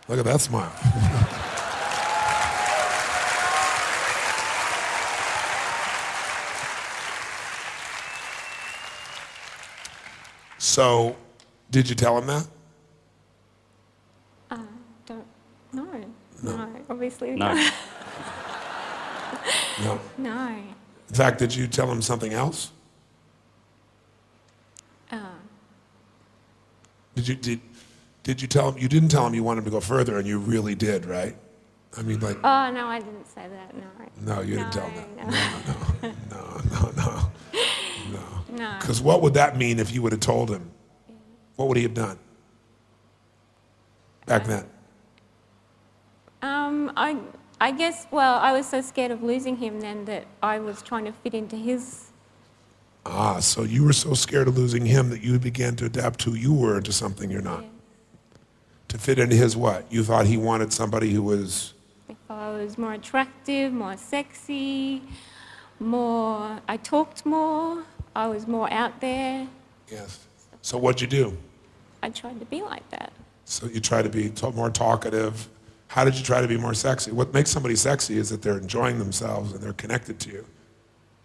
Look at that smile. So, did you tell him that? Don't. No. No. Obviously No. not. No. No. In fact, did you tell him something else? Did you tell him, you didn't tell him you wanted him to go further, and you really did, right? I mean, like... Oh, no, I didn't say that, no. No, you didn't tell him that. No. No. Because what would that mean if you would have told him? What would he have done back then? I guess, well, I was so scared of losing him then that I was trying to fit into his... Ah, so you were so scared of losing him that you began to adapt who you were into something you're not. Yeah. To fit into his what? You thought he wanted somebody who was... If I was more attractive, more sexy, more... I talked more, I was more out there. Yes. So what'd you do? I tried to be like that. So you try to be more talkative. How did you try to be more sexy? What makes somebody sexy is that they're enjoying themselves and they're connected to you.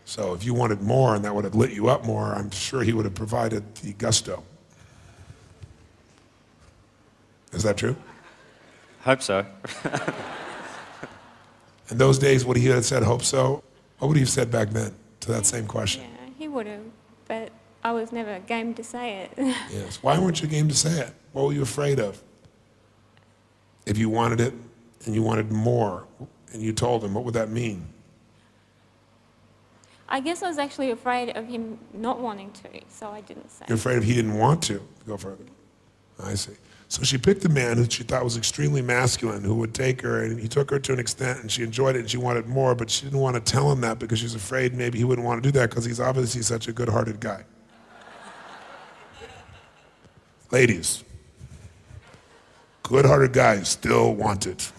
So if you wanted more and that would have lit you up more, I'm sure he would have provided the gusto. Is that true? Hope so. In those days, would he have said, hope so? What would he have said back then to that same question? Yeah, he would have, but I was never game to say it. Yes. Why weren't you game to say it? What were you afraid of? If you wanted it and you wanted more and you told him, what would that mean? I guess I was actually afraid of him not wanting to, so I didn't say You're afraid if he didn't want to go further. I see. So she picked a man who she thought was extremely masculine, who would take her, and he took her to an extent, and she enjoyed it, and she wanted more, but she didn't want to tell him that because she was afraid maybe he wouldn't want to do that because he's obviously such a good-hearted guy. Ladies, good-hearted guys still want it.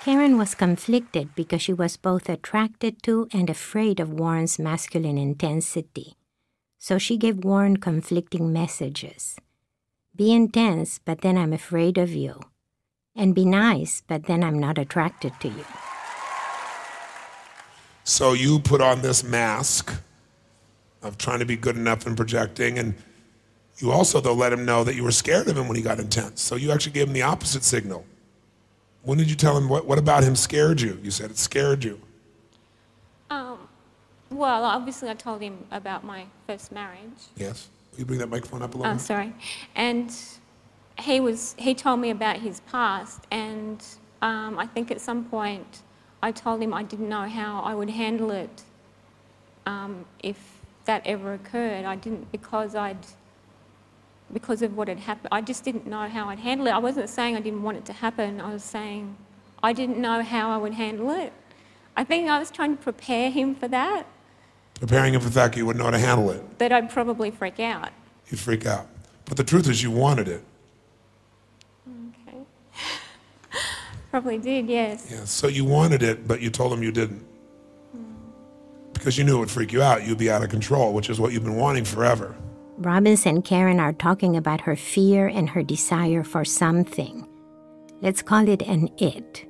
Karen was conflicted because she was both attracted to and afraid of Warren's masculine intensity. So she gave Warren conflicting messages. Be intense, but then I'm afraid of you. And be nice, but then I'm not attracted to you. So you put on this mask of trying to be good enough and projecting, and you also, though, let him know that you were scared of him when he got intense. So you actually gave him the opposite signal. When did you tell him, what about him scared you? You said it scared you. Well, obviously I told him about my first marriage. Yes. Will you bring that microphone up a little bit? Sorry. And he told me about his past, and I think at some point I told him I didn't know how I would handle it if that ever occurred. I didn't, because of what had happened. I just didn't know how I'd handle it. I wasn't saying I didn't want it to happen. I was saying I didn't know how I would handle it. I think I was trying to prepare him for that. Preparing him for the fact that you wouldn't know how to handle it. That I'd probably freak out. You'd freak out. But the truth is you wanted it. Okay. Probably did, yes. Yeah, so you wanted it, but you told him you didn't. Because you knew it would freak you out. You'd be out of control, which is what you've been wanting forever. Robbins and Karen are talking about her fear and her desire for something. Let's call it an it.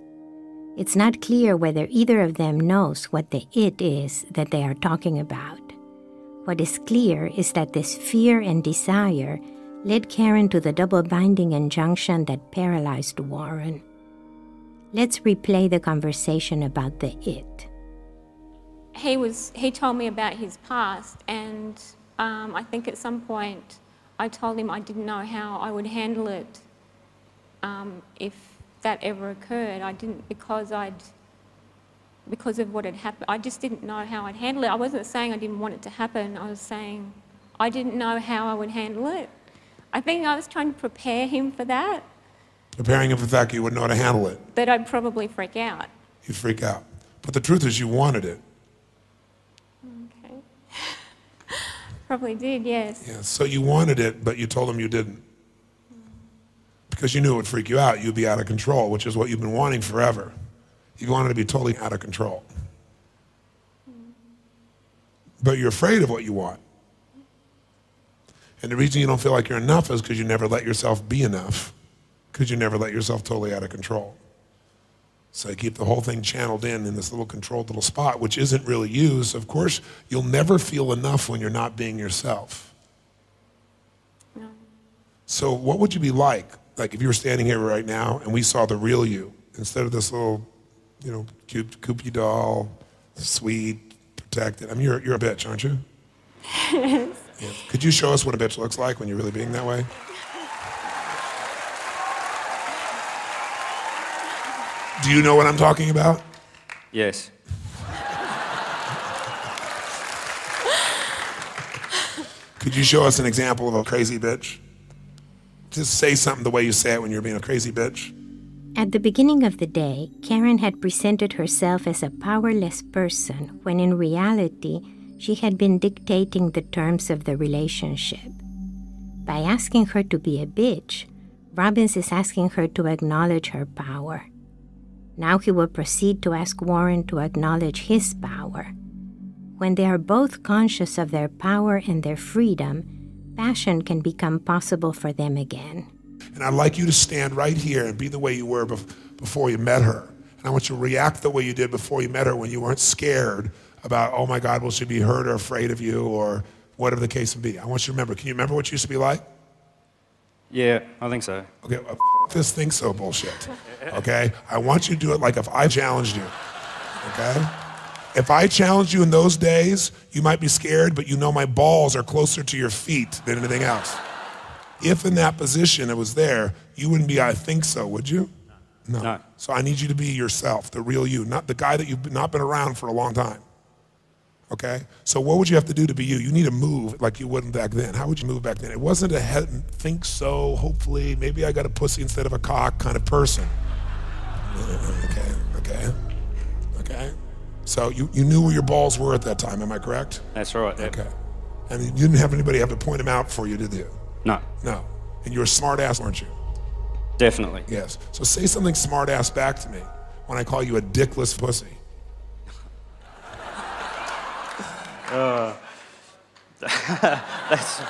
It's not clear whether either of them knows what the it is that they are talking about. What is clear is that this fear and desire led Karen to the double-binding injunction that paralyzed Warren. Let's replay the conversation about the it. He told me about his past, and I think at some point I told him I didn't know how I would handle it if that ever occurred. I didn't, because of what had happened. I just didn't know how I'd handle it. I wasn't saying I didn't want it to happen. I was saying I didn't know how I would handle it. I think I was trying to prepare him for that. Preparing him for the fact that you wouldn't know how to handle it. That I'd probably freak out. You'd freak out. But the truth is you wanted it. Okay. Probably did, yes. Yeah, so you wanted it, but you told him you didn't. Because you knew it would freak you out. You'd be out of control, which is what you've been wanting forever. You wanted to be totally out of control. But you're afraid of what you want. And the reason you don't feel like you're enough is because you never let yourself be enough. Because you never let yourself totally out of control. So you keep the whole thing channeled in this little controlled little spot, which isn't really you. So of course, you'll never feel enough when you're not being yourself. No. So what would you be like if you were standing here right now and we saw the real you, instead of this little, cute, koopy doll, sweet, protected. I mean, you're a bitch, aren't you? Yes. Yeah. Could you show us what a bitch looks like when you're really being that way? Do you know what I'm talking about? Yes. Could you show us an example of a crazy bitch? Just say something the way you say it when you're being a crazy bitch. At the beginning of the day, Karen had presented herself as a powerless person when in reality, she had been dictating the terms of the relationship. By asking her to be a bitch, Robbins is asking her to acknowledge her power. Now he will proceed to ask Warren to acknowledge his power. When they are both conscious of their power and their freedom, passion can become possible for them again. And I'd like you to stand right here and be the way you were before you met her. And I want you to react the way you did before you met her when you weren't scared about, oh my God, will she be hurt or afraid of you or whatever the case may be. I want you to remember. Can you remember what you used to be like? Yeah, I think so. Okay, this think so bullshit. Okay? I want you to do it like if I challenged you. Okay? If I challenged you in those days, you might be scared, but you know my balls are closer to your feet than anything else. If in that position it was there, you wouldn't be I think so, would you? No. So I need you to be yourself, the real you, not the guy that you've not been around for a long time. Okay? So what would you have to do to be you? You need to move like you wouldn't back then. How would you move back then? It wasn't a head and think so, hopefully, maybe I got a pussy instead of a cock kind of person. Okay. So you knew where your balls were at that time, am I correct? That's right. Yep. Okay. And you didn't have anybody have to point them out for you, did you? No. No. And you're a smart ass, weren't you? Definitely. Yes. So say something smart ass back to me when I call you a dickless pussy. That's...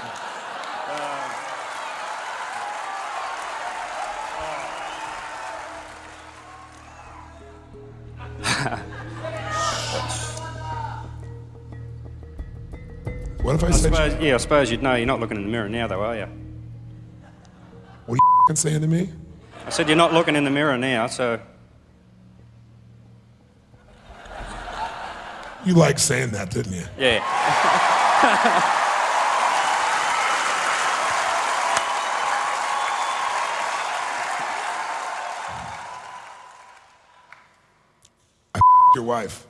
What if I said... I suppose you'd know you're not looking in the mirror now, though, are you? What are you saying to me? I said you're not looking in the mirror now, so... You liked saying that, didn't you? Yeah. Your wife.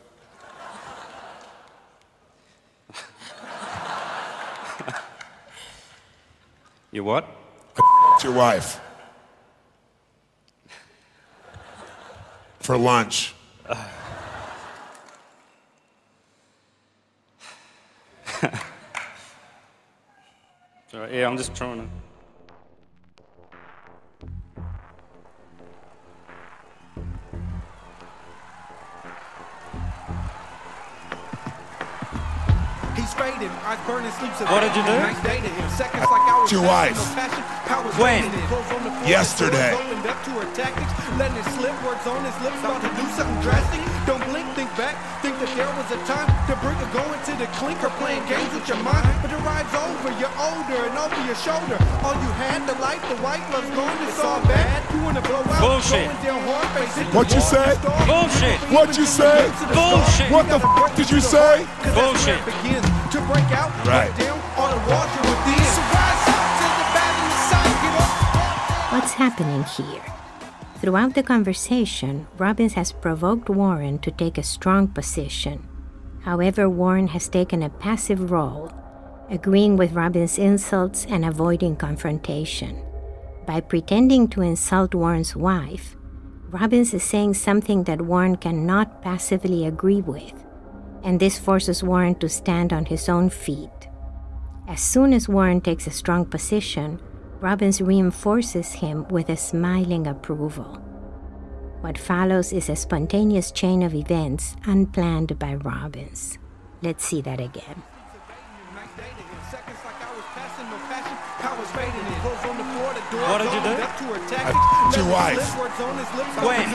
You what? Your wife. For lunch. Right, yeah, I'm just trying to... He's faded, eyes burning, sleeps in What did you do? Nice day to him. Seconds like hours. Your wife. When? Yesterday. Opened up to her tactics, letting it slip, words on his lips, about to do something drastic. Don't blink, think back, think that there was a time to bring her going to the clink, her playing games with your mind. But the ride's over, you're older and over your shoulder. All you had, the life, the white love's gone, it's all bad. You wanna blow out, Bullshit. going down hard, face it. What you say? Bullshit. What you say? Bullshit. What the f*** did you say? Bullshit. Begins to break out, Right. break down, all the walls are within. So rise up to the battle inside, get up. What's happening here? Throughout the conversation, Robbins has provoked Warren to take a strong position. However, Warren has taken a passive role, agreeing with Robbins' insults and avoiding confrontation. By pretending to insult Warren's wife, Robbins is saying something that Warren cannot passively agree with, and this forces Warren to stand on his own feet. As soon as Warren takes a strong position, Robbins reinforces him with a smiling approval. What follows is a spontaneous chain of events unplanned by Robbins. Let's see that again. What did you do? Your wife. When?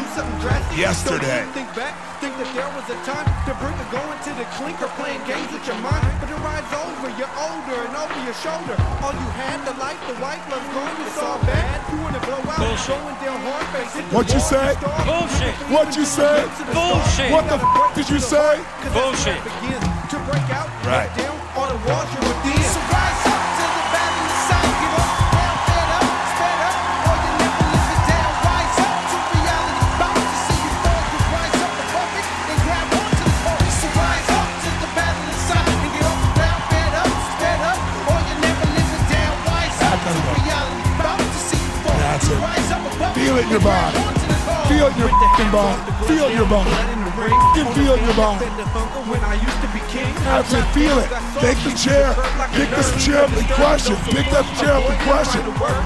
Yesterday. Think back, think that there was a time to bring her going to the clink, her playing games with your mind. But the ride's over, you're older and over your shoulder. All you had, the life, the white love's gone, it's all bad. You wanna blow out, Bullshit. going down hard, face it. What you say? Bullshit. What you say? Bullshit. What the f*** did you say? Bullshit. Begins to break out, Right. break down, all the walls you're within. So rise up to the battle inside, get up, down, fed up, sped up, or you never live it down. Rise up to reality, bound to see you fall. You rise up above it and grab onto the pole. So rise up to the battle inside and get up, down, fed up, sped up, or you never live it down. Rise up to reality, bound to see you fall. That's it. Rise up above Feel it in your and body. grab onto the pole. Feel it in your f***ing body. Feel it in your body. You feel it in your body. When I used to be king, That's it. Feel it. Take the chair. Pick this chair up and crush it. Pick that chair up and crush it.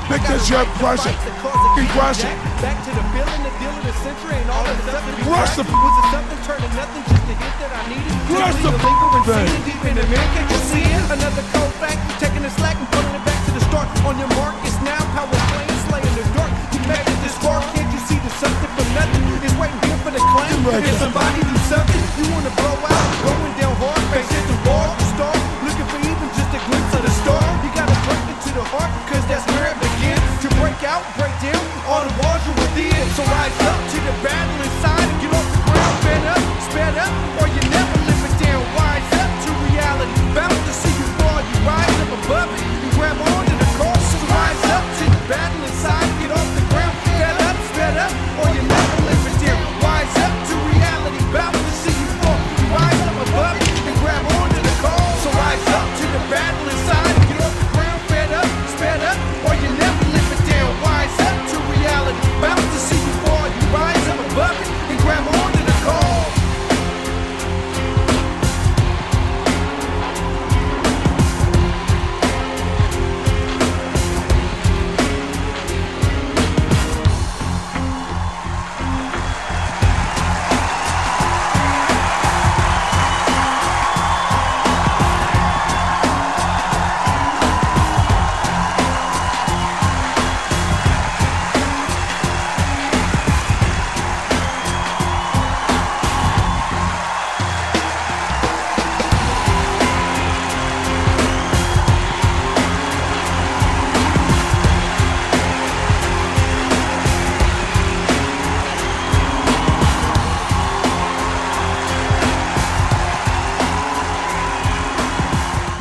Pick that chair up and crush it. Fucking crush it. Back to the feeling, the deal of the century and all that stuff. Crush the Was it something turning nothing, just a hit that I needed? Crush the lingering thing. scene deep in the man, can't you see it? Another cold fact, taking the slack and putting it back to the start. On your mark, it's now power playing, slaying the dark. You measured this far, can't you see the something for nothing? It's waiting here for the claim. Can somebody do something? You wanna blow out, going down hard, face it the wall, the star, looking for even just a glimpse of the star. You gotta break into the heart, cause that's where it begins. To break out, break down, all the walls you're within. So rise up to the battle inside and get off the ground, sped up, or you never live it down. Rise up to reality, bound to see you fall. You rise up above it, you grab onto the call. So rise up to the battle inside, get off the ground, sped up, or you never live it down. Rise up to reality, bound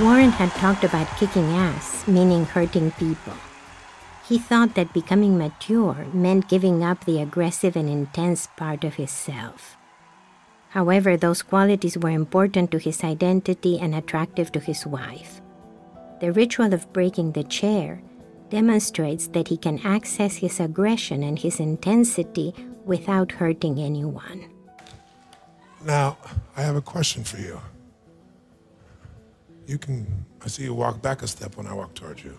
Warren had talked about kicking ass, meaning hurting people. He thought that becoming mature meant giving up the aggressive and intense part of his self. However, those qualities were important to his identity and attractive to his wife. The ritual of breaking the chair demonstrates that he can access his aggression and his intensity without hurting anyone. Now, I have a question for you. I see you walk back a step when I walk towards you.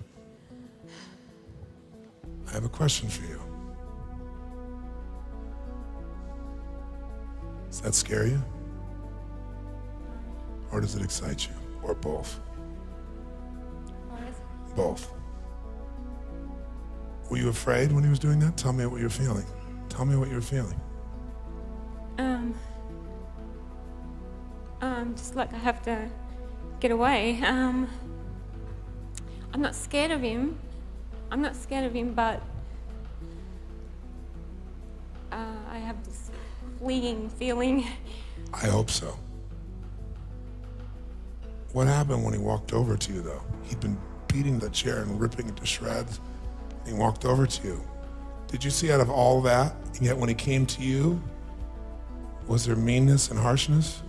I have a question for you. Does that scare you? Or does it excite you? Or both? Both. Were you afraid when he was doing that? Tell me what you're feeling. Tell me what you're feeling. Just like I have to get away. I'm not scared of him. But I have this fleeting feeling. I hope so. What happened when he walked over to you, though? He'd been beating the chair and ripping it to shreds. He walked over to you. Did you see out of all that, and yet when he came to you, was there meanness and harshness?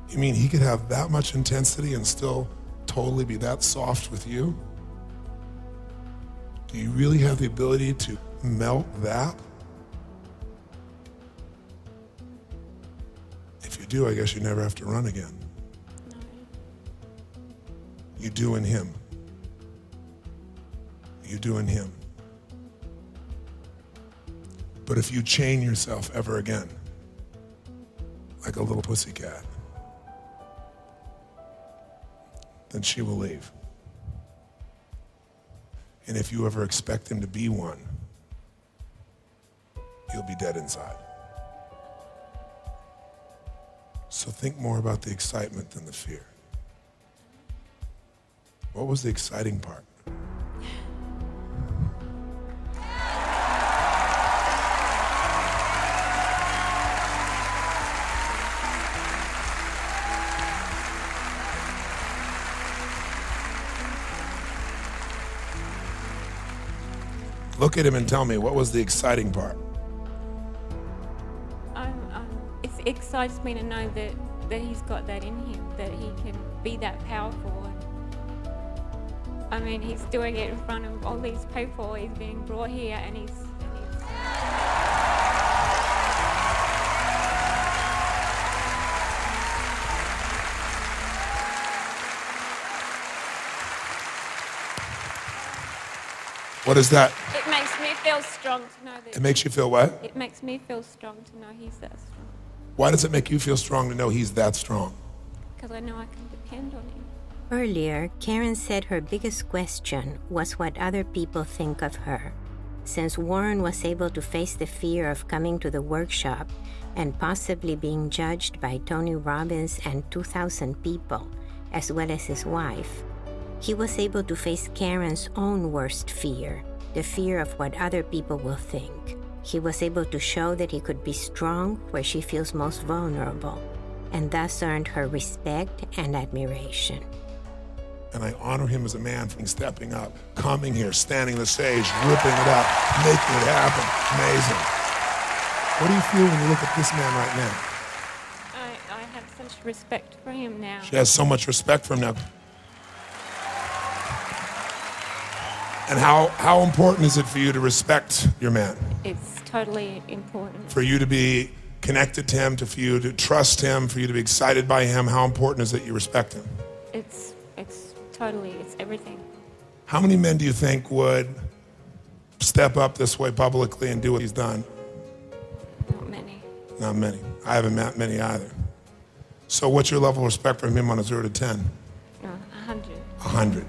You mean he could have that much intensity and still totally be that soft with you? Do you really have the ability to melt that? If you do, I guess you never have to run again. No. You do in him. You do in him. But if you chain yourself ever again, like a little pussycat, then she will leave. And if you ever expect him to be one, you'll be dead inside. So think more about the excitement than the fear. What was the exciting part? Look at him and tell me, what was the exciting part? It excites me to know that he's got that in him, that he can be that powerful. I mean, he's doing it in front of all these people. He's being brought here, and he's What is that? It makes me feel strong to know that. It makes you feel what? It makes me feel strong to know he's that strong. Why does it make you feel strong to know he's that strong? Because I know I can depend on him. Earlier, Karen said her biggest question was what other people think of her. Since Warren was able to face the fear of coming to the workshop and possibly being judged by Tony Robbins and 2,000 people, as well as his wife, he was able to face Karen's own worst fear, the fear of what other people will think. He was able to show that he could be strong where she feels most vulnerable, and thus earned her respect and admiration. And I honor him as a man for stepping up, coming here, standing on the stage, ripping it up, making it happen. Amazing. What do you feel when you look at this man right now? I have such respect for him now. She has so much respect for him now. And how important is it for you to respect your man? It's totally important. For you to be connected to him, for you to trust him, for you to be excited by him, how important is it you respect him? It's everything. How many men do you think would step up this way publicly and do what he's done? Not many. Not many. I haven't met many either. So what's your level of respect for him on a 0 to 10? 100. 100.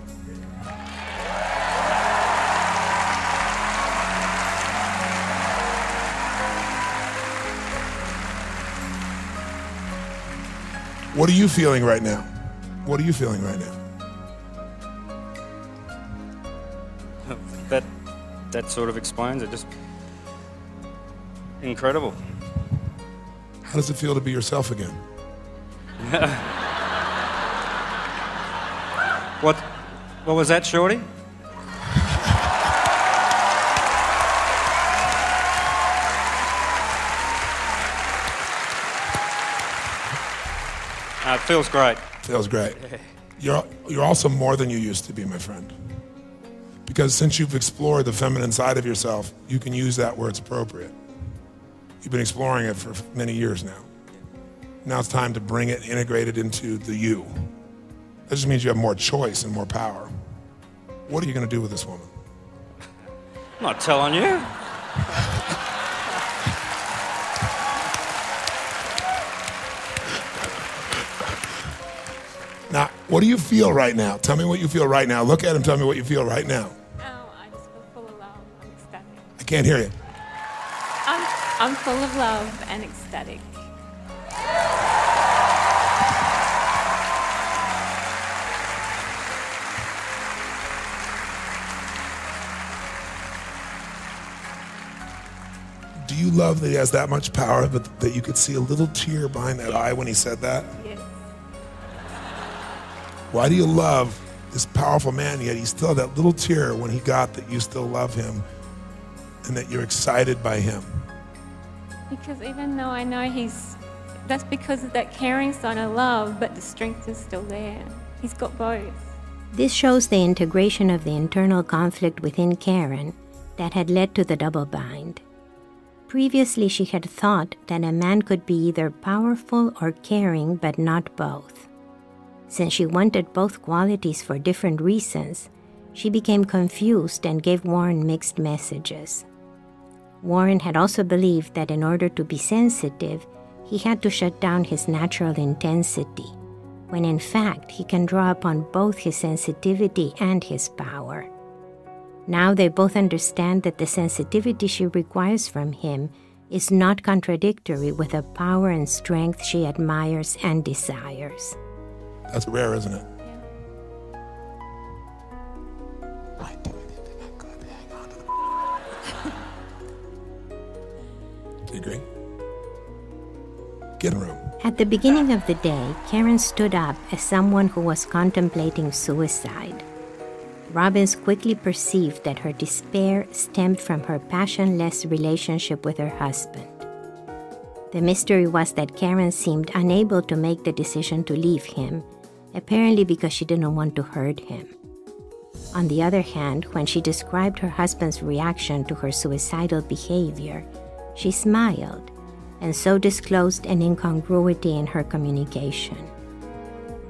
What are you feeling right now? What are you feeling right now? That sort of explains it. Just incredible. How does it feel to be yourself again? What was that, Shorty? It feels great. Feels great. You're also more than you used to be, my friend. Because since you've explored the feminine side of yourself, you can use that where it's appropriate. You've been exploring it for many years now. Now it's time to bring it, integrate it into the you. That just means you have more choice and more power. What are you going to do with this woman? I'm not telling you. Now, what do you feel right now? Tell me what you feel right now. Look at him, tell me what you feel right now. Oh, I just feel full of love. I'm ecstatic. I can't hear you. I'm full of love and ecstatic. Do you love that he has that much power, but that you could see a little tear behind that eye when he said that? Yes. Why do you love this powerful man, yet he still had that little tear when he got that you still love him and that you're excited by him? Because even though I know that's because of that caring side I love, but the strength is still there. He's got both. This shows the integration of the internal conflict within Karen that had led to the double bind. Previously, she had thought that a man could be either powerful or caring, but not both. Since she wanted both qualities for different reasons, she became confused and gave Warren mixed messages. Warren had also believed that in order to be sensitive, he had to shut down his natural intensity, when in fact he can draw upon both his sensitivity and his power. Now they both understand that the sensitivity she requires from him is not contradictory with the power and strength she admires and desires. That's rare, isn't it? Yeah. I do anything I could to hang on to them. Do you agree? Get a room. At the beginning of the day, Karen stood up as someone who was contemplating suicide. Robbins quickly perceived that her despair stemmed from her passionless relationship with her husband. The mystery was that Karen seemed unable to make the decision to leave him, apparently because she didn't want to hurt him. On the other hand, when she described her husband's reaction to her suicidal behavior, she smiled and so disclosed an incongruity in her communication.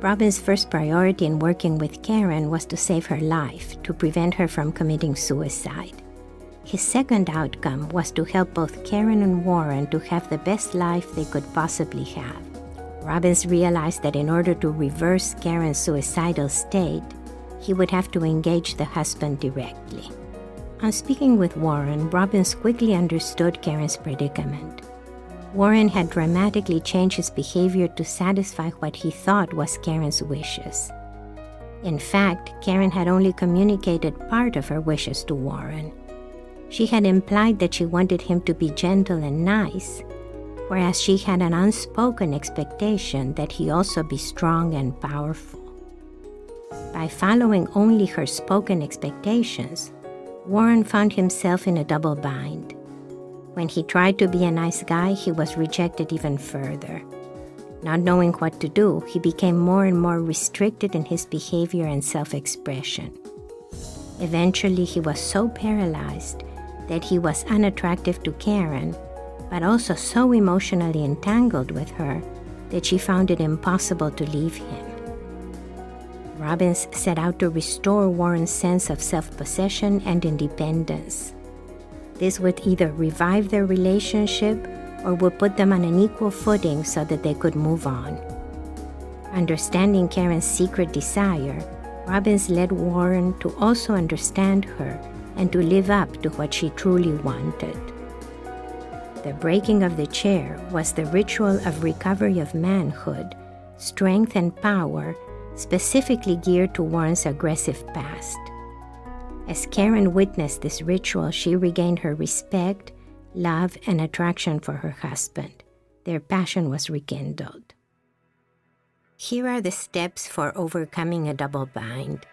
Robin's first priority in working with Karen was to save her life, to prevent her from committing suicide. His second outcome was to help both Karen and Warren to have the best life they could possibly have. Robbins realized that in order to reverse Karen's suicidal state, he would have to engage the husband directly. On speaking with Warren, Robbins quickly understood Karen's predicament. Warren had dramatically changed his behavior to satisfy what he thought was Karen's wishes. In fact, Karen had only communicated part of her wishes to Warren. She had implied that she wanted him to be gentle and nice, whereas she had an unspoken expectation that he also be strong and powerful. By following only her spoken expectations, Warren found himself in a double bind. When he tried to be a nice guy, he was rejected even further. Not knowing what to do, he became more and more restricted in his behavior and self-expression. Eventually, he was so paralyzed that he was unattractive to Karen, but also so emotionally entangled with her that she found it impossible to leave him. Robbins set out to restore Warren's sense of self-possession and independence. This would either revive their relationship or would put them on an equal footing so that they could move on. Understanding Karen's secret desire, Robbins led Warren to also understand her and to live up to what she truly wanted. The breaking of the chair was the ritual of recovery of manhood, strength, and power, specifically geared to Warren's aggressive past. As Karen witnessed this ritual, she regained her respect, love, and attraction for her husband. Their passion was rekindled. Here are the steps for overcoming a double bind.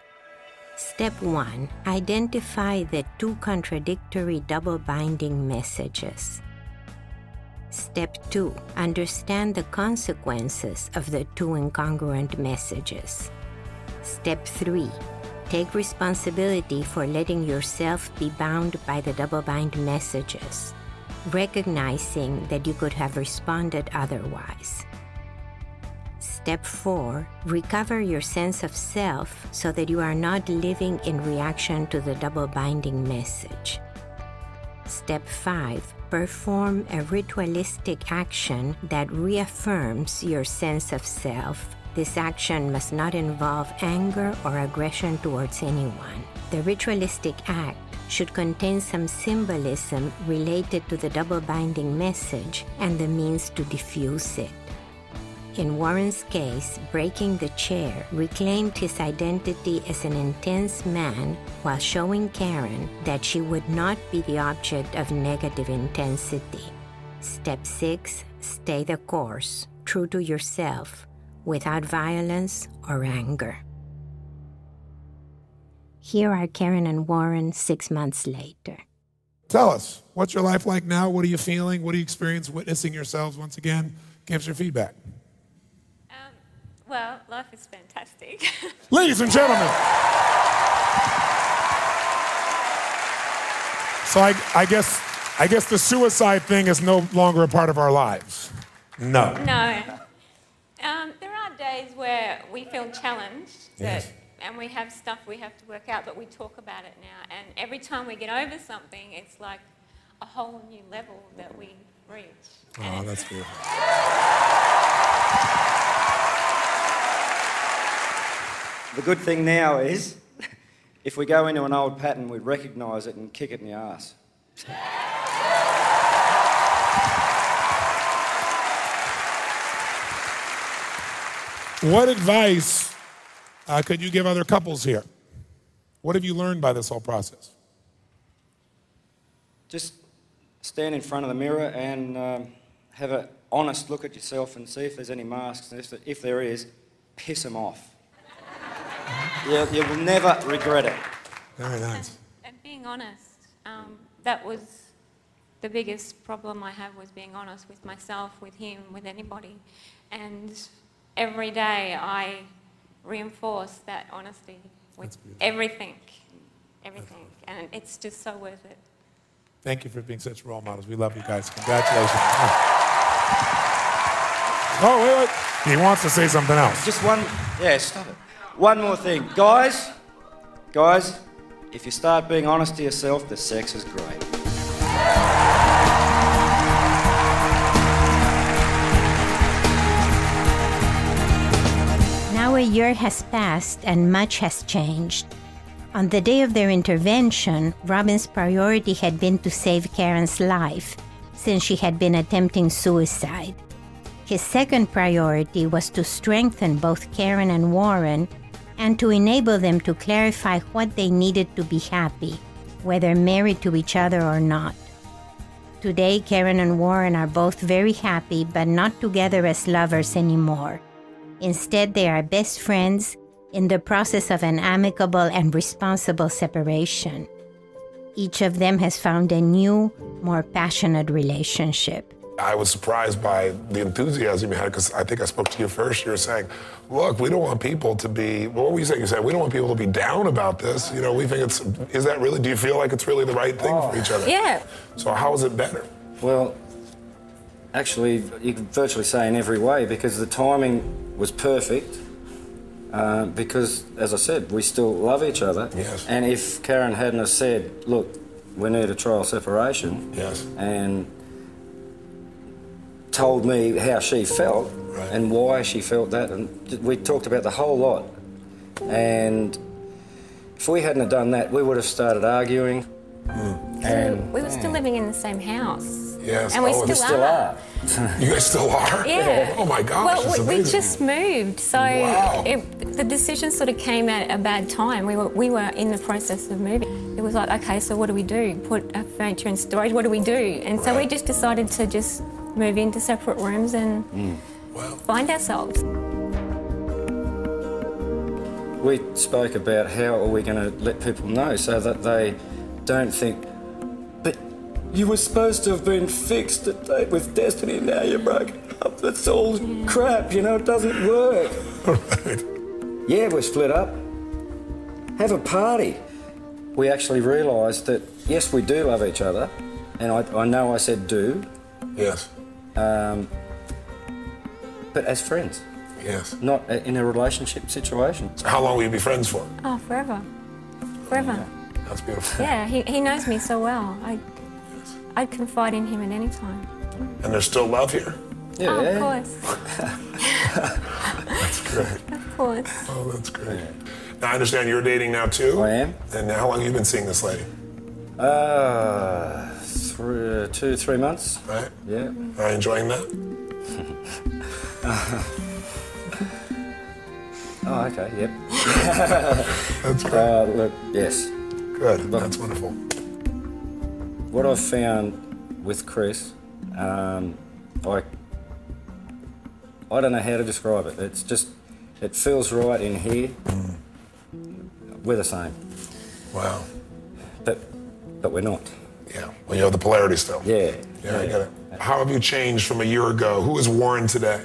Step 1. Identify the 2 contradictory double binding messages. Step 2. Understand the consequences of the 2 incongruent messages. Step 3. Take responsibility for letting yourself be bound by the double bind messages, recognizing that you could have responded otherwise. Step 4. Recover your sense of self so that you are not living in reaction to the double binding message. Step 5. Perform a ritualistic action that reaffirms your sense of self. This action must not involve anger or aggression towards anyone. The ritualistic act should contain some symbolism related to the double binding message and the means to diffuse it. In Warren's case, breaking the chair reclaimed his identity as an intense man while showing Karen that she would not be the object of negative intensity. Step 6. Stay the course, true to yourself, without violence or anger. Here are Karen and Warren 6 months later. Tell us, what's your life like now? What are you feeling? What do you experience witnessing yourselves once again? Give us your feedback. Well, life is fantastic. Ladies and gentlemen. So I guess the suicide thing is no longer a part of our lives. No. No. There are days where we feel challenged, Yes. and we have stuff we have to work out, but we talk about it now. And every time we get over something, it's like a whole new level that we reach. Oh, that's beautiful. The good thing now is, if we go into an old pattern, we recognise it and kick it in the arse. What advice could you give other couples here? What have you learned by this whole process? Just stand in front of the mirror and have an honest look at yourself and see if there's any masks. And if there is, piss them off. You will never regret it. Very nice. And being honest, that was the biggest problem I have, was being honest with myself, with him, with anybody. And every day I reinforce that honesty with everything. And it's just so worth it. Thank you for being such role models. We love you guys. Congratulations. Oh, wait. He wants to say something else. Just one, stop it. One more thing. Guys, if you start being honest to yourself, the sex is great. Now a year has passed and much has changed. On the day of their intervention, Robin's priority had been to save Karen's life, since she had been attempting suicide. His second priority was to strengthen both Karen and Warren and to enable them to clarify what they needed to be happy, whether married to each other or not. Today, Karen and Warren are both very happy, but not together as lovers anymore. Instead, they are best friends in the process of an amicable and responsible separation. Each of them has found a new, more passionate relationship. I was surprised by the enthusiasm you had, because I think I spoke to you first. You were saying, look, we don't want people to be, what were you saying? You said, we don't want people to be down about this. You know, we think is that really, do you feel like it's really the right thing for each other? Yeah. So how is it better? Well, actually, you could virtually say in every way, because the timing was perfect. Because, as I said, we still love each other. Yes. And if Karen hadn't have said, look, we need a trial separation, yes, and told me how she felt, right, and why she felt that, and we talked about the whole lot. And if we hadn't have done that, we would have started arguing. And we were still living in the same house. Yes. And we still are. You guys still are? Yeah. Oh my gosh, well, that's we amazing. just moved, so wow, the decision sort of came at a bad time. We were in the process of moving. It was like, okay, so what do we do? Put our furniture in storage, what do we do? And so we just decided to just move into separate rooms and find ourselves. we spoke about how are we going to let people know so that they don't think, but you were supposed to have been fixed at date with destiny, now you're broken up. That's all crap, you know, it doesn't work. Right. Yeah, we're split up. Have a party. We actually realised that, yes, we do love each other, and I know I said do. Yes. But as friends. Yes. Not in a relationship situation. So how long will you be friends for? Oh, forever. Forever. Yeah. That's beautiful. Yeah, he knows me so well. I'd confide in him at any time. And there's still love here? Yeah. Oh, of course. That's great. Of course. Oh, that's great. Now, I understand you're dating now, too? I am. And how long have you been seeing this lady? 2-3 months. Right? Yeah. Are you enjoying that? Oh, okay, yep. That's great. Look, yes. Good. That's wonderful. What I've found with Chris, I don't know how to describe it. It's just, it feels right in here. We're the same. Wow. But we're not. Yeah. Well, you have the polarity still. Yeah. Yeah, I get it. How have you changed from a year ago? Who is Warren today?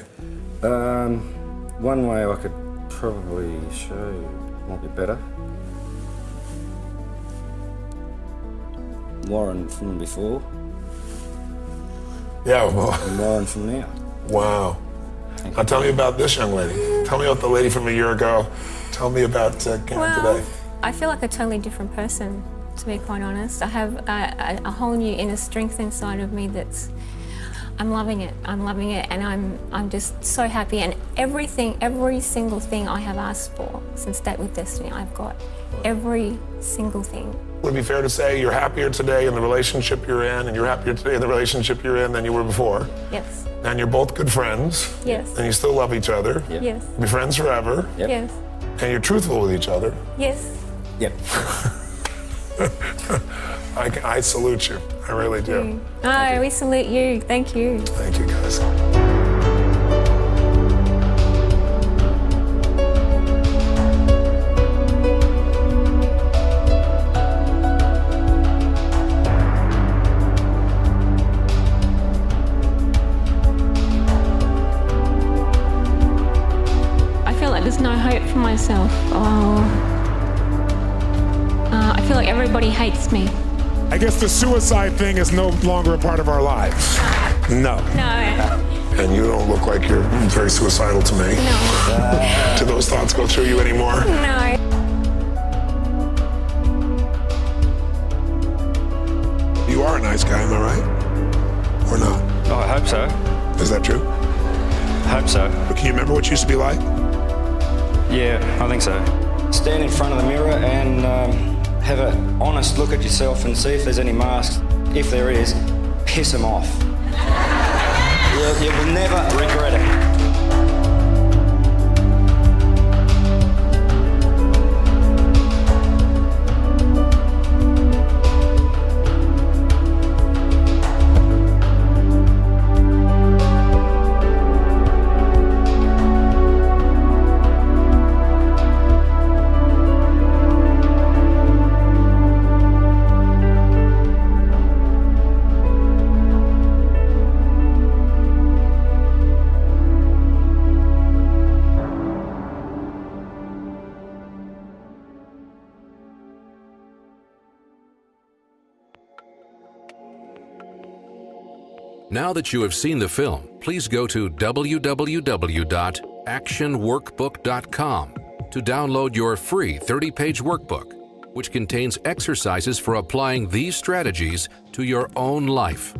One way I could probably show you might be better. Warren from before. Yeah, well, And Warren from now. wow. Now tell me about this young lady. Tell me about the lady from a year ago. Tell me about Karen today. I feel like a totally different person, to be quite honest. I have a whole new inner strength inside of me that's, I'm loving it, and I'm just so happy, and every single thing I have asked for since Date with Destiny, I've got. Every single thing. Would it be fair to say you're happier today in the relationship you're in, and you're happier today in the relationship you're in than you were before? Yes. And you're both good friends. Yes. And you still love each other. Yep. Yes. You'll be friends forever. Yep. Yes. And you're truthful with each other. Yes. Yep. I salute you. I really do. Oh, we salute you. Thank you. Thank you, guys. I feel like there's no hope for myself. I feel like everybody hates me. I guess the suicide thing is no longer a part of our lives. No. No. And you don't look like you're very suicidal to me. No. Do those thoughts go through you anymore? No. You are a nice guy, am I right? Or not? Oh, I hope so. Is that true? I hope so. But can you remember what you used to be like? Yeah, I think so. Stand in front of the mirror and have an honest look at yourself and see if there's any masks. If there is, piss them off. You will never regret it. Now that you have seen the film, please go to www.actionworkbook.com to download your free 30-page workbook, which contains exercises for applying these strategies to your own life.